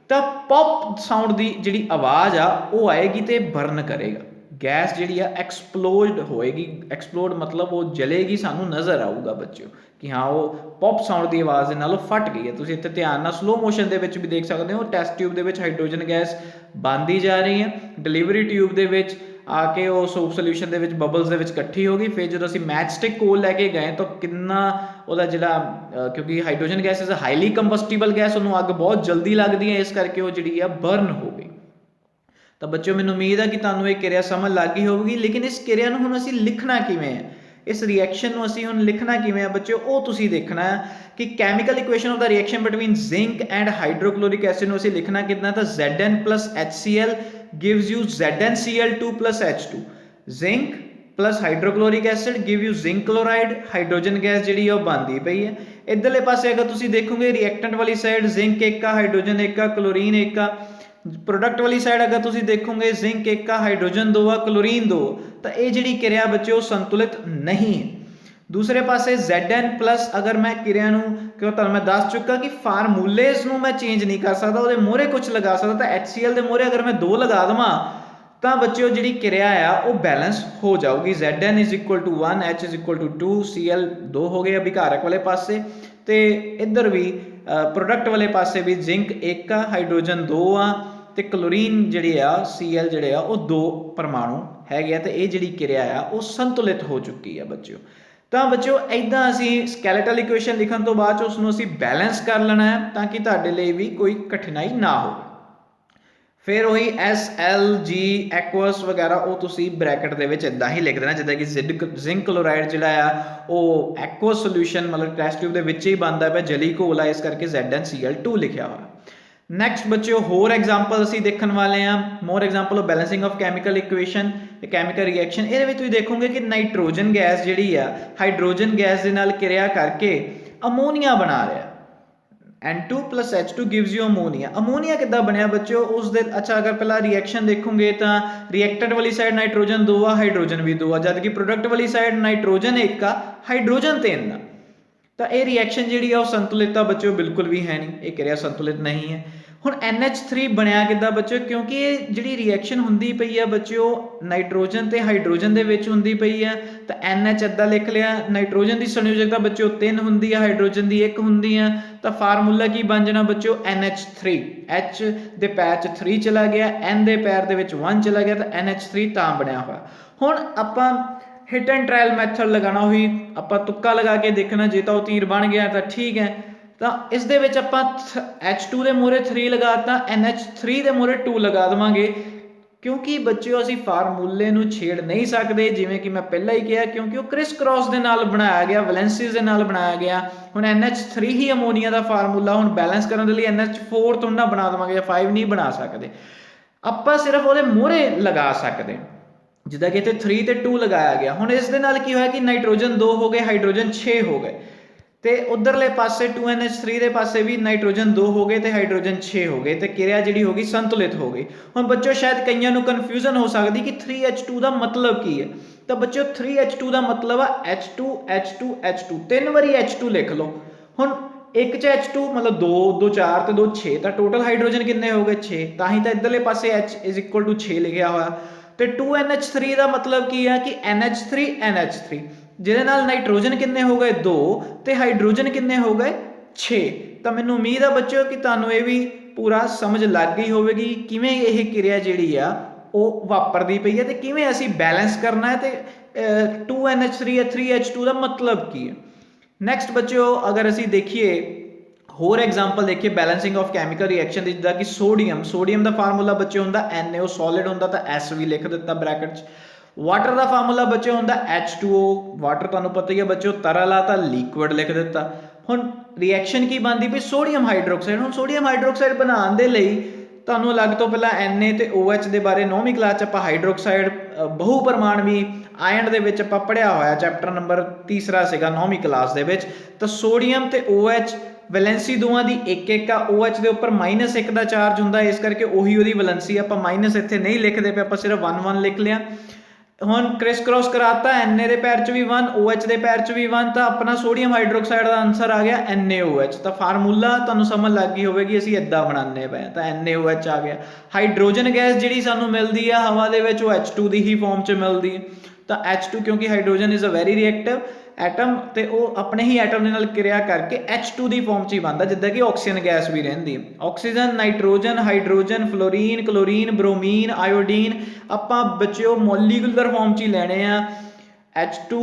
ਤਾਂ ਪੌਪ ਸਾਊਂਡ ਦੀ ਜਿਹੜੀ ਆਵਾਜ਼ ਆ ਉਹ ਆਏਗੀ ਤੇ ਬਰਨ ਕਰੇਗਾ। ਗੈਸ ਜਿਹੜੀ ਆ ਐਕਸਪਲੋਡ ਹੋਏਗੀ, ਐਕਸਪਲੋਡ ਮਤਲਬ ਉਹ ਜਲੇਗੀ, ਸਾਨੂੰ ਨਜ਼ਰ ਆਊਗਾ ਬੱਚਿਓ ਕਿ ਹਾਂ ਉਹ ਪੌਪ ਸਾਊਂਡ ਦੀ ਆਵਾਜ਼ ਦੇ ਨਾਲ ਉਹ ਫਟ ਗਈ ਹੈ। ਤੁਸੀਂ ਇੱਥੇ ਧਿਆਨ ਨਾਲ ਸਲੋ ਮੋਸ਼ਨ ਦੇ ਵਿੱਚ ਵੀ ਦੇਖ ਸਕਦੇ ਹੋ, ਟੈਸਟ ਟਿਊਬ ਦੇ ਵਿੱਚ ਹਾਈਡਰੋਜਨ ਗੈਸ ਬਣਦੀ ਜਾ ਰਹੀ ਹੈ, ਡਿਲੀਵਰੀ ਟਿਊਬ ਦੇ ਵਿੱਚ ਆ ਕੇ ਉਹ ਸੋਪ ਸੋਲਿਊਸ਼ਨ ਦੇ ਵਿੱਚ ਬਬਲਸ ਦੇ ਵਿੱਚ ਇਕੱਠੀ ਹੋ ਗਈ। ਫਿਰ ਜਦੋਂ ਅਸੀਂ ਮੈਚ ਸਟਿਕ ਕੋਲ ਲੈ ਕੇ ਗਏ ਤਾਂ ਕਿੰਨਾ ਉਹਦਾ ਜਿਹੜਾ ਕਿਉਂਕਿ hydrogen gas is a highly combustible gas, ਉਹਨੂੰ ਅੱਗ ਬਹੁਤ ਜਲਦੀ ਲੱਗਦੀ ਹੈ, ਇਸ ਕਰਕੇ ਉਹ ਜਿਹੜੀ ਆ ਬਰਨ ਹੋ ਗਈ। ਤਾਂ ਬੱਚਿਓ ਮੈਨੂੰ ਉਮੀਦ ਹੈ ਕਿ ਤੁਹਾਨੂੰ ਇਹ ਕਿਰਿਆ ਸਮਝ ਲੱਗ ਗਈ ਹੋਵੇਗੀ। ਲੇਕਿਨ ਇਸ ਕਿਰਿਆ ਨੂੰ ਹੁਣ ਅਸੀਂ ਲਿਖਣਾ ਕਿਵੇਂ ਹੈ, ਇਸ ਰਿਐਕਸ਼ਨ ਨੂੰ ਅਸੀਂ ਹੁਣ ਲਿਖਣਾ ਕਿਵੇਂ ਆ ਬੱਚਿਓ, ਉਹ ਤੁਸੀਂ ਦੇਖਣਾ ਹੈ ਕਿ ਕੈਮੀਕਲ ਇਕੁਏਸ਼ਨ ਆਫ ਦਾ reaction between zinc and hydrochloric acid ਨੂੰ ਅਸੀਂ ਲਿਖਣਾ ਕਿੱਦਾਂ, ਤਾਂ Zn plus HCl gives you ZnCl2 plus H2, zinc plus hydrochloric acid give you zinc chloride, hydrogen gas ਜਿਹੜੀ ਆ ਉਹ ਬਣਦੀ ਪਈ ਹੈ। ਇੱਧਰਲੇ ਪਾਸੇ ਅਗਰ ਤੁਸੀਂ ਦੇਖੋਗੇ ਰਿਐਕਟੈਂਟ ਵਾਲੀ ਸਾਈਡ ਜ਼ਿੰਕ ਇੱਕ ਆ, ਹਾਈਡਰੋਜਨ ਇੱਕ ਆ, ਕਲੋਰੀਨ ਇੱਕ ਆ। ਪ੍ਰੋਡਕਟ ਵਾਲੀ ਸਾਈਡ ਅਗਰ ਤੁਸੀਂ ਦੇਖੋਗੇ ਜ਼ਿੰਕ ਇੱਕ ਆ, ਹਾਈਡਰੋਜਨ 2 ਆ, ਕਲੋਰੀਨ 2, ਤਾਂ ਇਹ ਜਿਹੜੀ ਕਿਰਿਆ ਬੱਚਿਓ ਸੰਤੁਲਿਤ ਨਹੀਂ ਹੈ। ਦੂਸਰੇ ਪਾਸੇ Zn ਪਲਸ, ਅਗਰ ਮੈਂ ਕਿਰਿਆ ਨੂੰ ਕਿਉਂ ਤੁਹਾਨੂੰ ਮੈਂ ਦੱਸ ਚੁੱਕਾ ਕਿ ਫਾਰਮੂਲੇਸ ਨੂੰ ਮੈਂ ਚੇਂਜ ਨਹੀਂ ਕਰ ਸਕਦਾ, ਉਹਦੇ ਮੋਹਰੇ ਕੁਝ ਲਗਾ ਸਕਦਾ, ਤਾਂ HCl ਦੇ ਮੋਹਰੇ ਅਗਰ ਮੈਂ 2 ਲਗਾ ਦੇਵਾਂ ਤਾਂ ਬੱਚਿਓ ਜਿਹੜੀ ਕਿਰਿਆ ਆ ਉਹ ਬੈਲੈਂਸ ਹੋ ਜਾਊਗੀ। Zn is equal to 1, H is equal to 2, Cl 2 ਹੋ ਗਏ ਅਭਿਕਾਰਕ ਵਾਲੇ ਪਾਸੇ, ਤੇ ਇੱਧਰ ਵੀ ਪ੍ਰੋਡਕਟ ਵਾਲੇ ਪਾਸੇ ਵੀ ਜ਼ਿੰਕ 1 ਆ, ਹਾਈਡਰੋਜਨ 2 ਆ, ਤੇ ਕਲੋਰੀਨ ਜਿਹੜੇ ਆ Cl ਜਿਹੜੇ ਆ ਉਹ 2 ਪਰਮਾਣੂ ਹੈਗੇ ਆ, ਤੇ ਇਹ ਜਿਹੜੀ ਕਿਰਿਆ ਆ ਉਹ ਸੰਤੁਲਿਤ ਹੋ ਚੁੱਕੀ ਆ ਬੱਚਿਓ। ਤਾਂ ਬੱਚਿਓ ਇੱਦਾਂ ਅਸੀਂ ਸਕੈਲੇਟਲ ਇਕੁਏਸ਼ਨ ਲਿਖਣ ਤੋਂ ਬਾਅਦ ਉਸ ਨੂੰ ਅਸੀਂ ਬੈਲੈਂਸ ਕਰ ਲੈਣਾ ਹੈ ਤਾਂ ਕਿ ਤੁਹਾਡੇ ਲਈ ਵੀ ਕੋਈ ਕਠਿਨਾਈ ਨਾ ਹੋਵੇ। ਫਿਰ ਉਹੀ SLG ਐਕੁਅਸ ਵਗੈਰਾ ਉਹ ਤੁਸੀਂ ਬ੍ਰੈਕਟ ਦੇ ਵਿੱਚ ਇੱਦਾਂ ਹੀ ਲਿਖ ਦੇਣਾ, ਜਿੱਦਾਂ ਕਿ ਜ਼ਿੰਕ ਕਲੋਰਾਈਡ ਜਿਹੜਾ ਆ ਉਹ ਐਕੁਅਸ ਸੋਲਿਊਸ਼ਨ ਮਤਲਬ ਟੈਸਟ ਟਿਊਬ ਦੇ ਵਿੱਚ ਹੀ ਬਣਦਾ ਪਿਆ, ਜਲੀ ਘੋਲ ਆ, ਇਸ ਕਰਕੇ ZnCl2 ਲਿਖਿਆ ਹੋਇਆ। ਨੈਕਸਟ ਬੱਚਿਓ ਹੋਰ ਐਗਜ਼ਾਮਪਲ ਅਸੀਂ ਦੇਖਣ ਵਾਲੇ ਹਾਂ, more example of balancing of chemical equation, chemical reaction. ਇਹਦੇ ਵਿੱਚ ਤੁਸੀਂ ਦੇਖੋਗੇ ਕਿ ਨਾਈਟ੍ਰੋਜਨ ਗੈਸ ਜਿਹੜੀ ਆ ਹਾਈਡਰੋਜਨ ਗੈਸ ਦੇ ਨਾਲ ਕਿਰਿਆ ਕਰਕੇ ਅਮੋਨੀਆ ਬਣਾ ਰਿਹਾ, N2 plus H2 gives you ammonia। Ammonia ਕਿੱਦਾਂ ਬਣਿਆ ਬੱਚਿਓ ਉਸ ਦੇ, ਅੱਛਾ ਅਗਰ ਪਹਿਲਾਂ ਰਿਐਕਸ਼ਨ ਦੇਖੋਗੇ ਤਾਂ ਰਿਐਕਟੈਂਟ ਵਾਲੀ ਸਾਈਡ ਨਾਈਟ੍ਰੋਜਨ 2 ਆ, ਹਾਈਡਰੋਜਨ ਵੀ 2 ਆ, ਜਦ ਕਿ ਪ੍ਰੋਡਕਟ ਵਾਲੀ ਸਾਈਡ ਨਾਈਟ੍ਰੋਜਨ 1 ਆ, ਹਾਈਡਰੋਜਨ 3 ਆ। ਤਾਂ ਇਹ ਰਿਐਕਸ਼ਨ ਜਿਹੜੀ ਆ ਉਹ ਸੰਤੁਲਿਤ ਆ ਬੱਚਿਓ, ਬਿਲਕੁਲ ਵੀ ਹੈ ਨਹੀਂ, ਇਹ ਕਿਰਿਆ ਸੰਤੁਲਿਤ ਨਹੀਂ ਹੈ। ਹੁਣ NH3 ਬਣਿਆ ਕਿੱਦਾਂ ਬੱਚਿਓ, ਕਿਉਂਕਿ ਇਹ ਜਿਹੜੀ ਰਿਐਕਸ਼ਨ ਹੁੰਦੀ ਪਈ ਆ ਬੱਚਿਓ ਨਾਈਟ੍ਰੋਜਨ ਤੇ ਹਾਈਡਰੋਜਨ ਦੇ ਵਿੱਚ ਹੁੰਦੀ ਪਈ ਆ, ਤਾਂ NH ਇੱਦਾਂ ਲਿਖ ਲਿਆ। ਨਾਈਟ੍ਰੋਜਨ ਦੀ ਸੰਯੋਜਕਤਾ ਬੱਚਿਓ 3 ਹੁੰਦੀ ਆ, ਹਾਈਡਰੋਜਨ ਦੀ 1 ਹੁੰਦੀ ਆ, ਤਾਂ ਫਾਰਮੂਲਾ ਕੀ ਬਣ ਜਾਣਾ ਬੱਚਿਓ NH3। H ਦੇ ਪੈਰ 'ਚ 3 ਚਲਾ ਗਿਆ, N ਦੇ ਪੈਰ ਦੇ ਵਿੱਚ 1 ਚਲਾ ਗਿਆ, ਤਾਂ NH3 ਤਾਂ ਬਣਿਆ ਹੋਇਆ। ਹੁਣ ਆਪਾਂ ਹਿੱਟ ਐਂਡ ਟ੍ਰਾਇਲ ਮੈਥਡ ਲਗਾਉਣਾ ਹੋਈ, ਆਪਾਂ ਤੁੱਕਾ ਲਗਾ ਕੇ ਦੇਖਣਾ, ਜੇ ਤਾਂ ਉਹ ਤੀਰ ਬਣ ਗਿਆ ਤਾਂ ਠੀਕ ਹੈ। ਤਾਂ ਇਸ ਦੇ ਵਿੱਚ ਆਪਾਂ H2 ਦੇ ਮੂਹਰੇ 3 ਲਗਾਤਾ, NH3 ਦੇ ਮੂਹਰੇ 2 ਲਗਾ ਦੇਵਾਂਗੇ, ਕਿਉਂਕਿ ਬੱਚਿਓ ਅਸੀਂ ਫਾਰਮੂਲੇ ਨੂੰ ਛੇੜ ਨਹੀਂ ਸਕਦੇ, ਜਿਵੇਂ ਕਿ ਮੈਂ ਪਹਿਲਾਂ ਹੀ ਕਿਹਾ, ਕਿਉਂਕਿ ਉਹ ਕ੍ਰਿਸ ਕ੍ਰਾਸ ਦੇ ਨਾਲ ਬਣਾਇਆ ਗਿਆ, ਵੈਲੈਂਸੀਜ਼ ਦੇ ਨਾਲ ਬਣਾਇਆ ਗਿਆ। ਹੁਣ NH3 ਹੀ ਅਮੋਨੀਆ ਦਾ ਫਾਰਮੂਲਾ, ਹੁਣ ਬੈਲੈਂਸ ਕਰਨ ਦੇ ਲਈ NH4 ਤੋਂ ਨਾ ਬਣਾ ਦੇਵਾਂਗੇ ਜਾਂ 5 ਨਹੀਂ ਬਣਾ ਸਕਦੇ, ਆਪਾਂ ਸਿਰਫ ਉਹਦੇ ਮੂਹਰੇ ਲਗਾ ਸਕਦੇ, ਜਿੱਦਾਂ ਕਿ ਇੱਥੇ 3 ਤੇ 2 ਲਗਾਇਆ ਗਿਆ। ਹੁਣ ਇਸ ਦੇ ਨਾਲ ਕੀ ਹੋਇਆ ਕਿ ਨਾਈਟ੍ਰੋਜਨ 2 ਹੋ ਗਏ, ਹਾਈਡਰੋਜਨ 6 ਹੋ ਗਏ, ਤੇ ਉਧਰਲੇ ਪਾਸੇ 2NH3 ਦੇ ਪਾਸੇ ਵੀ ਨਾਈਟ੍ਰੋਜਨ 2 ਹੋ ਗਏ ਤੇ ਹਾਈਡਰੋਜਨ 6 ਹੋ ਗਏ ਤੇ ਕਿਰਿਆ ਜਿਹੜੀ ਹੋ ਗਈ ਸੰਤੁਲਿਤ ਹੋ ਗਈ। ਹੁਣ ਬੱਚਿਓ ਸ਼ਾਇਦ ਕਈਆਂ ਨੂੰ ਕਨਫਿਊਜ਼ਨ ਹੋ ਸਕਦੀ ਕਿ 3H2 ਦਾ ਮਤਲਬ ਕੀ ਹੈ। ਤਾਂ ਬੱਚਿਓ 3H2 ਦਾ ਮਤਲਬ ਆ H2 H2 H2, 3 ਵਾਰੀ H2 ਲਿਖ ਲਓ। ਹੁਣ ਇੱਕ 'ਚ H2 ਮਤਲਬ 2 2 4 ਤੇ 2 6, ਤਾਂ ਟੋਟਲ ਹਾਈਡਰੋਜਨ ਕਿੰਨੇ ਹੋ ਗਏ 6, ਤਾਂ ਹੀ ਤਾਂ ਇੱਧਰਲੇ ਪਾਸੇ H = 6 ਲਿਖਿਆ ਹੋਇਆ। ਤੇ 2NH3 ਦਾ ਮਤਲਬ ਕੀ ਹੈ ਕਿ NH3 NH3, ਜਿਹਦੇ ਨਾਲ ਨਾਈਟ੍ਰੋਜਨ ਕਿੰਨੇ ਹੋ ਗਏ 2 ਤੇ ਹਾਈਡਰੋਜਨ ਕਿੰਨੇ ਹੋ ਗਏ 6। ਤਾਂ ਮੈਨੂੰ ਉਮੀਦ ਆ ਬੱਚਿਓ ਕਿ ਤੁਹਾਨੂੰ ਇਹ ਵੀ ਪੂਰਾ ਸਮਝ ਲੱਗ ਗਈ ਹੋਵੇਗੀ ਕਿਵੇਂ ਇਹ ਕਿਰਿਆ ਜਿਹੜੀ ਆ ਉਹ ਵਾਪਰਦੀ ਪਈ ਹੈ ਤੇ ਕਿਵੇਂ ਅਸੀਂ ਬੈਲੈਂਸ ਕਰਨਾ ਹੈ ਤੇ 2NH3 ਜਾਂ 3H2 ਦਾ ਮਤਲਬ ਕੀ ਹੈ। ਨੈਕਸਟ ਬੱਚਿਓ ਅਗਰ ਅਸੀਂ ਦੇਖੀਏ ਹੋਰ ਐਗਜ਼ਾਮਪਲ ਦੇਖੀਏ ਬੈਲੈਂਸਿੰਗ ਆਫ ਕੈਮੀਕਲ ਰਿਐਕਸ਼ਨ ਦੀ, ਜਿੱਦਾਂ ਕਿ ਸੋਡੀਅਮ ਦਾ ਫਾਰਮੂਲਾ ਬੱਚੇ ਹੁੰਦਾ NaO, ਸੋਲਿਡ ਹੁੰਦਾ ਤਾਂ S ਵੀ ਲਿਖ ਦਿੱਤਾ ਬ੍ਰੈਕਟ 'ਚ। ਵਾਟਰ ਦਾ ਫਾਰਮੂਲਾ ਬੱਚੇ ਹੁੰਦਾ H2O, ਵਾਟਰ ਤੁਹਾਨੂੰ ਪਤਾ ਹੀ ਹੈ ਬੱਚਿਓ ਤਰਲ ਆ ਤਾਂ ਲਿਕੁਇਡ ਲਿਖ ਦਿੱਤਾ। ਹੁਣ ਰਿਐਕਸ਼ਨ ਕੀ ਬਣਦੀ ਪਈ ਸੋਡੀਅਮ ਹਾਈਡਰੋਕਸਾਈਡ। ਹੁਣ ਸੋਡੀਅਮ ਹਾਈਡਰੋਕਸਾਈਡ ਬਣਾਉਣ ਦੇ ਲਈ ਤੁਹਾਨੂੰ ਅਲੱਗ ਤੋਂ ਪਹਿਲਾਂ Na ਤੇ OH ਦੇ ਬਾਰੇ 9ਵੀਂ ਕਲਾਸ 'ਚ ਆਪਾਂ ਹਾਈਡਰੋਕਸਾਈਡ ਬਹੁ ਪਰਮਾਣਵੀ ਆਇਨ ਦੇ ਵਿੱਚ ਆਪਾਂ ਪੜ੍ਹਿਆ ਹੋਇਆ, ਚੈਪਟਰ ਨੰਬਰ 3 ਸੀਗਾ 9ਵੀਂ ਕਲਾਸ ਦੇ ਵਿੱਚ। ਤਾਂ ਸੋਡੀਅਮ ਤੇ OH ਵੈਲੈਂਸੀ ਦੋਵਾਂ ਦੀ ਇੱਕ ਇੱਕ ਆ। OH ਦੇ ਉੱਪਰ -1 ਦਾ ਚਾਰਜ ਹੁੰਦਾ, ਇਸ ਕਰਕੇ ਉਹੀ ਉਹਦੀ ਵੈਲੈਂਸੀ, ਆਪਾਂ ਮਾਈਨਸ ਇੱਥੇ ਨਹੀਂ ਲਿਖਦੇ ਪਏ, ਆਪਾਂ ਸਿਰਫ 1 1 ਲਿਖ ਲਿਆ। ਹੁਣ ਕ੍ਰਿਸ ਕ੍ਰੋਸ ਕਰਾਤਾ, Na ਦੇ ਪੈਰ 'ਚ ਵੀ 1, OH ਦੇ ਪੈਰ 'ਚ ਵੀ 1, ਤਾਂ ਆਪਣਾ ਸੋਡੀਅਮ ਹਾਈਡਰੋਕਸਾਈਡ ਦਾ ਆਨਸਰ ਆ ਗਿਆ NaOH। ਤਾਂ ਫਾਰਮੂਲਾ ਤੁਹਾਨੂੰ ਸਮਝ ਲੱਗ ਗਈ ਹੋਵੇਗੀ ਅਸੀਂ ਇੱਦਾਂ ਬਣਾਉਂਦੇ ਪਏ ਤਾਂ NaOH ਆ ਗਿਆ। ਹਾਈਡਰੋਜਨ ਗੈਸ ਜਿਹੜੀ ਸਾਨੂੰ ਮਿਲਦੀ ਆ ਹਵਾ ਦੇ ਵਿੱਚ ਉਹ H2 ਦੀ ਹੀ ਫਾਰਮ 'ਚ ਮਿਲਦੀ ਹੈ। ਤਾਂ H2 ਕਿਉਂਕਿ hydrogen is a very reactive atom ਤੇ ਉਹ ਆਪਣੇ ਹੀ ਐਟਮ ਦੇ ਨਾਲ ਕਿਰਿਆ ਕਰਕੇ H2 ਦੀ ਫਾਰਮ 'ਚ ਹੀ ਬਣਦਾ, ਜਿੱਦਾਂ ਕਿ ਆਕਸੀਜਨ ਗੈਸ ਵੀ ਰਹਿੰਦੀ ਹੈ। Oxygen, nitrogen, hydrogen, fluorine, chlorine, bromine, iodine ਆਪਾਂ ਬੱਚਿਓ ਮੋਲੀਕੂਲਰ ਫਾਰਮ 'ਚ ਹੀ ਲੈਣੇ ਆ। H2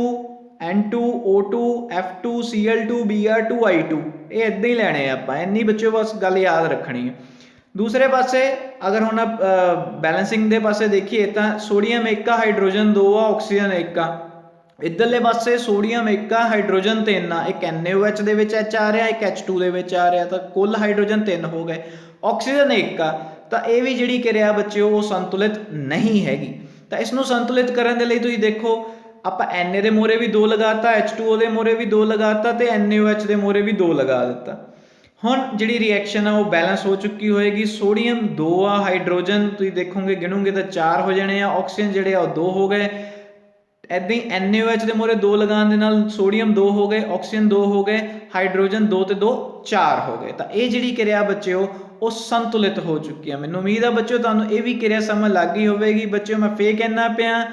N2 O2 F2 Cl2 Br2 I2, ਇਹ ਇੱਦਾਂ ਹੀ ਲੈਣੇ ਆ ਆਪਾਂ, ਇੰਨੀ ਬੱਚਿਓ ਬਸ ਗੱਲ ਯਾਦ ਰੱਖਣੀ ਹੈ। ਦੂਸਰੇ ਪਾਸੇ ਅਗਰ ਹੁਣ ਬੈਲੈਂਸਿੰਗ ਦੇ ਪਾਸੇ ਦੇਖੀਏ ਤਾਂ ਸੋਡੀਅਮ 1 ਆ, ਹਾਈਡਰੋਜਨ 2 ਆ, ਆਕਸੀਜਨ 1 ਆ। ਇੱਧਰਲੇ ਪਾਸੇ ਸੋਡੀਅਮ 1 ਆ, ਹਾਈਡਰੋਜਨ 3 ਆ, ਇੱਕ NaOH ਦੇ ਵਿੱਚ H ਆ ਰਿਹਾ, ਇੱਕ H2 ਦੇ ਵਿੱਚ ਆ ਰਿਹਾ, ਤਾਂ ਕੁੱਲ ਹਾਈਡਰੋਜਨ 3 ਹੋ ਗਏ। ਆਕਸੀਜਨ 1 ਆ, ਤਾਂ ਇਹ ਵੀ ਜਿਹੜੀ ਕਿਰਿਆ ਬੱਚਿਓ ਉਹ ਸੰਤੁਲਿਤ ਨਹੀਂ ਹੈਗੀ। ਤਾਂ ਇਸ ਨੂੰ ਸੰਤੁਲਿਤ ਕਰਨ ਦੇ ਲਈ ਤੁਸੀਂ ਦੇਖੋ ਆਪਾਂ Na ਦੇ ਮੋਰੇ ਵੀ 2 ਲਗਾਤਾ, H2O ਦੇ ਮੋਰੇ ਵੀ 2 ਲਗਾਤਾ ਤੇ NaOH ਦੇ ਮੋਰੇ ਵੀ 2 ਲਗਾ ਦਿੱਤਾ। ਹੁਣ ਜਿਹੜੀ ਰਿਐਕਸ਼ਨ ਆ ਉਹ ਬੈਲੈਂਸ ਹੋ ਚੁੱਕੀ ਹੋਏਗੀ। ਸੋਡੀਅਮ 2 ਆ, ਹਾਈਡਰੋਜਨ ਤੁਸੀਂ ਦੇਖੋਗੇ ਗਿਣੋਗੇ ਤਾਂ 4 ਹੋ ਜਾਣੇ ਆ, ਆਕਸੀਜਨ ਜਿਹੜੇ ਆ ਉਹ 2 ਹੋ ਗਏ। ਇੱਦਾਂ ਹੀ NaOH ਦੇ ਮੋਰੇ 2 ਲਗਾਉਣ ਦੇ ਨਾਲ ਸੋਡੀਅਮ 2 ਹੋ ਗਏ, ਆਕਸੀਜਨ 2 ਹੋ ਗਏ, ਹਾਈਡਰੋਜਨ 2 ਤੇ 2 4 ਹੋ ਗਏ। ਤਾਂ ਇਹ ਜਿਹੜੀ ਕਿਰਿਆ ਬੱਚਿਓ ਉਹ ਸੰਤੁਲਿਤ ਹੋ ਚੁੱਕੀ ਆ। ਮੈਨੂੰ ਉਮੀਦ ਆ ਬੱਚਿਓ ਤੁਹਾਨੂੰ ਇਹ ਵੀ ਕਿਰਿਆ ਸਮਝ ਲੱਗ ਗਈ ਹੋਵੇਗੀ। ਬੱਚਿਓ ਮੈਂ ਫੇਰ ਕਹਿਣਾ ਪਿਆ,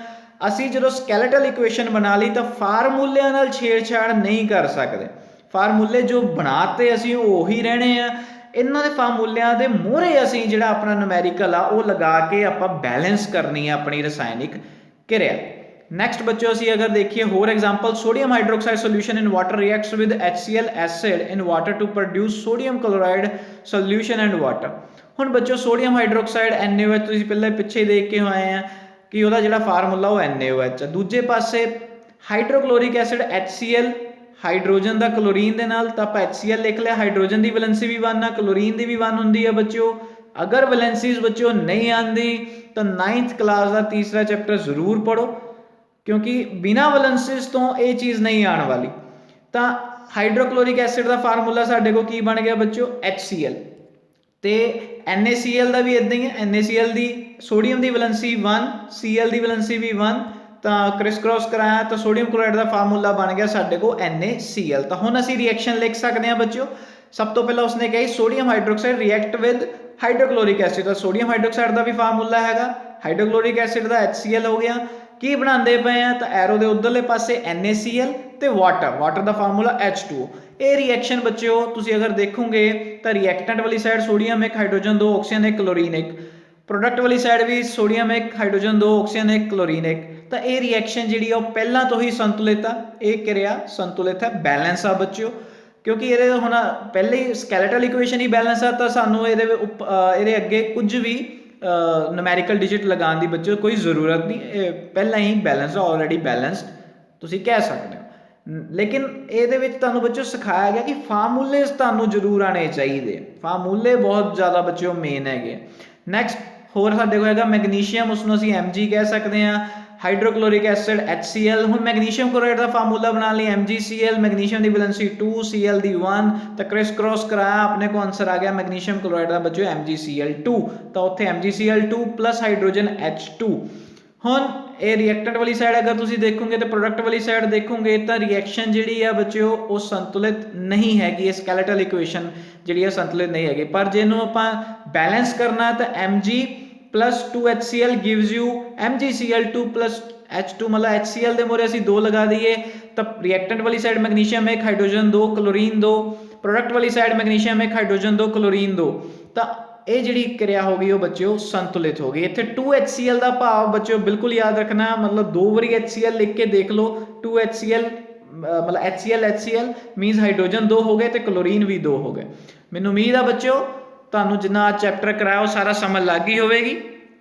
ਅਸੀਂ ਜਦੋਂ ਸਕੈਲੇਟਲ ਇਕੁਏਸ਼ਨ ਬਣਾ ਲਈ ਤਾਂ ਫਾਰਮੂਲਿਆਂ ਨਾਲ ਛੇੜਛਾੜ ਨਹੀਂ ਕਰ ਸਕਦੇ। ਫਾਰਮੂਲੇ ਜੋ ਬਣਾਤੇ ਅਸੀਂ ਉਹੀ ਰਹਿਣੇ ਆ। ਇਹਨਾਂ ਦੇ ਫਾਰਮੂਲਿਆਂ ਦੇ ਮੂਹਰੇ ਅਸੀਂ ਜਿਹੜਾ ਆਪਣਾ ਨੂਮੈਰੀਕਲ ਆ ਉਹ ਲਗਾ ਕੇ ਆਪਾਂ ਬੈਲੈਂਸ ਕਰਨੀ ਆ ਆਪਣੀ ਰਸਾਇਣਿਕ ਕਿਰਿਆ। ਨੈਕਸਟ ਬੱਚਿਓ ਅਸੀਂ ਅਗਰ ਦੇਖੀਏ ਹੋਰ example, sodium hydroxide solution in water reacts with HCl acid in water to produce sodium chloride solution and water. ਹੁਣ ਬੱਚਿਓ ਸੋਡੀਅਮ ਹਾਈਡਰੋਕਸਾਈਡ NaOH ਤੁਸੀਂ ਪਹਿਲਾਂ ਪਿੱਛੇ ਦੇਖ ਕੇ ਆਏ ਆ ਕਿ ਉਹਦਾ ਜਿਹੜਾ ਫਾਰਮੂਲਾ ਉਹ NaOH ਆ। ਦੂਜੇ ਪਾਸੇ ਹਾਈਡਰੋਕਲੋਰਿਕ ਐਸਿਡ HCl, ਹਾਈਡਰੋਜਨ ਦਾ ਕਲੋਰੀਨ ਦੇ ਨਾਲ, ਤਾਂ ਆਪਾਂ HCl ਲਿਖ ਲਿਆ। ਹਾਈਡਰੋਜਨ ਦੀ ਵੈਲੈਂਸੀ ਵੀ 1 ਆ, ਕਲੋਰੀਨ ਦੀ ਵੀ 1 ਹੁੰਦੀ ਆ ਬੱਚਿਓ। ਅਗਰ ਵੈਲੈਂਸੀਜ਼ ਬੱਚਿਓ ਨਹੀਂ ਆਉਂਦੀ ਤਾਂ 9th ਕਲਾਸ ਦਾ ਤੀਸਰਾ ਚੈਪਟਰ ਜ਼ਰੂਰ ਪੜ੍ਹੋ, ਕਿਉਂਕਿ ਬਿਨਾਂ ਵੈਲੈਂਸੀਜ਼ ਤੋਂ ਇਹ ਚੀਜ਼ ਨਹੀਂ ਆਉਣ ਵਾਲੀ। ਤਾਂ ਹਾਈਡਰੋਕਲੋਰਿਕ ਐਸਿਡ ਦਾ ਫਾਰਮੂਲਾ ਸਾਡੇ ਕੋਲ ਕੀ ਬਣ ਗਿਆ ਬੱਚਿਓ HCl, ਤੇ NaCl ਦਾ ਵੀ ਇਦਾਂ ਹੀ ਹੈ। NaCl ਦੀ ਸੋਡੀਅਮ ਦੀ ਵੈਲੈਂਸੀ 1, Cl ਦੀ ਵੈਲੈਂਸੀ ਵੀ 1, ਤਾਂ ਕ੍ਰਿਸ ਕ੍ਰੋਸ ਕਰਾਇਆ ਤਾਂ ਸੋਡੀਅਮ ਕਲੋਰਾਈਡ ਦਾ ਫਾਰਮੂਲਾ ਬਣ ਗਿਆ ਸਾਡੇ ਕੋਲ NaCl। ਤਾਂ ਹੁਣ ਅਸੀਂ ਰਿਐਕਸ਼ਨ ਲਿਖ ਸਕਦੇ ਹਾਂ ਬੱਚਿਓ। ਸਭ ਤੋਂ ਪਹਿਲਾਂ ਉਸਨੇ ਕਿਹਾ sodium hydroxide react with hydrochloric acid, ਤਾਂ ਸੋਡੀਅਮ ਹਾਈਡਰੋਕਸਾਈਡ ਦਾ ਵੀ ਫਾਰਮੂਲਾ ਹੈਗਾ, ਹਾਈਡਰੋਕਲੋਰਿਕ ਐਸਿਡ ਦਾ HCl ਹੋ ਗਿਆ। ਕੀ ਬਣਾਉਂਦੇ ਪਏ ਆ ਤਾਂ ਐਰੋ ਦੇ ਉਧਰਲੇ ਪਾਸੇ NaCl ਤੇ ਵਾਟਰ ਦਾ ਫਾਰਮੂਲਾ H2O। ਇਹ ਰਿਐਕਸ਼ਨ ਬੱਚਿਓ ਤੁਸੀਂ ਅਗਰ ਦੇਖੋਗੇ ਤਾਂ ਰਿਐਕਟੈਂਟ ਵਾਲੀ side sodium 1, hydrogen 2, oxygen 1, chlorine 1, product ਵਾਲੀ ਸਾਈਡ ਵੀ ਸੋਡੀਅਮ 1, ਹਾਈਡਰੋਜਨ 2, ਆਕਸੀਜਨ 1, ਕਲੋਰੀਨ 1। ਤਾਂ ਇਹ ਰਿਐਕਸ਼ਨ ਜਿਹੜੀ ਆ ਉਹ ਪਹਿਲਾਂ ਤੋਂ ਹੀ ਸੰਤੁਲਿਤ ਆ, ਇਹ ਕਿਰਿਆ ਸੰਤੁਲਿਤ ਹੈ, ਬੈਲੈਂਸ ਆ ਬੱਚਿਓ। ਕਿਉਂਕਿ ਇਹਦੇ ਹੁਣ ਪਹਿਲੇ ਹੀ ਸਕੈਲੇਟਲ ਇਕੁਏਸ਼ਨ ਹੀ ਬੈਲੈਂਸ ਆ, ਤਾਂ ਸਾਨੂੰ ਇਹਦੇ ਅੱਗੇ ਕੁਝ ਵੀ ਨੂਮੈਰੀਕਲ ਡਿਜਿਟ ਲਗਾਉਣ ਦੀ ਬੱਚਿਓ ਕੋਈ ਜ਼ਰੂਰਤ ਨਹੀਂ, ਇਹ ਪਹਿਲਾਂ ਹੀ ਬੈਲੈਂਸ ਆ, ਆਲਰੇਡੀ ਬੈਲੈਂਸਡ ਤੁਸੀਂ ਕਹਿ ਸਕਦੇ ਹੋ। ਲੇਕਿਨ ਇਹਦੇ ਵਿੱਚ ਤੁਹਾਨੂੰ ਬੱਚਿਓ ਸਿਖਾਇਆ ਗਿਆ ਕਿ ਫਾਰਮੂਲੇ ਤੁਹਾਨੂੰ ਜ਼ਰੂਰ ਆਉਣੇ ਚਾਹੀਦੇ, ਫਾਰਮੂਲੇ ਬਹੁਤ ਜ਼ਿਆਦਾ ਬੱਚਿਓ ਮੇਨ ਹੈਗੇ। ਨੈਕਸਟ ਹੋਰ ਸਾਡੇ ਕੋਲ ਹੈਗਾ ਮੈਗਨੀਸ਼ੀਅਮ, ਉਸਨੂੰ ਅਸੀਂ Mg ਕਹਿ ਸਕਦੇ ਹਾਂ। ਹਾਈਡਰੋਕਲੋਰਿਕ ਐਸਿਡ HCl। ਹੁਣ ਮੈਗਨੀਸ਼ੀਅਮ ਕਲੋਰਾਈਡ ਦਾ ਫਾਰਮੂਲਾ ਬਣਾਉਣ ਲਈ MgCl, ਮੈਗਨੀਸ਼ੀਅਮ ਦੀ ਵੈਲੈਂਸੀ 2, Cl ਦੀ 1, ਤਾਂ ਕ੍ਰਿਸ ਕ੍ਰੋਸ ਕਰਾਇਆ ਆਪਣੇ ਕੋ ਆਨਸਰ ਆ ਗਿਆ ਮੈਗਨੀਸ਼ੀਅਮ ਕਲੋਰਾਈਡ ਦਾ ਬੱਚਿਓ MgCl2, ਤਾਂ ਉੱਥੇ MgCl2 ਪਲੱਸ ਹਾਈਡਰੋਜਨ H2। ਹੁਣ ਇਹ ਰਿਐਕਟੈਂਟ ਵਾਲੀ ਸਾਈਡ ਅਗਰ ਤੁਸੀਂ ਦੇਖੋਗੇ ਤੇ ਪ੍ਰੋਡਕਟ ਵਾਲੀ ਸਾਈਡ ਦੇਖੋਗੇ ਤਾਂ ਰਿਐਕਸ਼ਨ ਜਿਹੜੀ ਆ ਬੱਚਿਓ ਉਹ ਸੰਤੁਲਿਤ ਨਹੀਂ ਹੈਗੀ, ਇਹ ਸਕੈਲੇਟਲ ਇਕੁਏਸ਼ਨ ਜਿਹੜੀ ਆ ਸੰਤੁਲਿਤ ਨਹੀਂ ਹੈਗੀ। ਪਰ ਜਿਹਨੂੰ ਆਪਾਂ ਬੈਲੈਂਸ ਕਰਨਾ ਤਾਂ Mg plus 2HCl gives you MgCl2 plus H2, मतलब HCl ਦੇ ਮੋਰੇ ਅਸੀਂ 2 ਲਗਾ ਦਈਏ ਤਾਂ ਰਿਐਕਟੈਂਟ ਵਾਲੀ side magnesium 1 hydrogen 2 chlorine 2, product ਵਾਲੀ ਸਾਈਡ ਮੈਗਨੀਸ਼ੀਅਮ 1 ਹਾਈਡਰੋਜਨ 2 ਕਲੋਰੀਨ 2, ਤਾਂ ਇਹ ਜਿਹੜੀ ਕਿਰਿਆ ਹੋ ਗਈ ਉਹ ਬੱਚਿਓ ਸੰਤੁਲਿਤ ਹੋ ਗਈ। ਇੱਥੇ 2HCl ਦਾ ਭਾਵ ਬੱਚਿਓ ਬਿਲਕੁਲ ਯਾਦ ਰੱਖਣਾ, मतलब 2 ਵਾਰੀ HCl ਲਿਖ ਕੇ ਦੇਖ ਲਓ, 2HCl मतलब HCl ਮੀਨਸ ਹਾਈਡਰੋਜਨ 2 ਹੋ ਗਏ ਤੇ ਕਲੋਰੀਨ ਵੀ 2 ਹੋ ਗਏ। ਮੈਨੂੰ ਉਮੀਦ ਆ ਬੱਚਿਓ ਤੁਹਾਨੂੰ ਜਿੰਨਾ ਚੈਪਟਰ ਕਰਾਇਆ ਉਹ ਸਾਰਾ ਸਮਝ ਲੱਗ ਗਈ ਹੋਵੇਗੀ।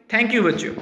ਥੈਂਕ ਯੂ ਬੱਚਿਓ।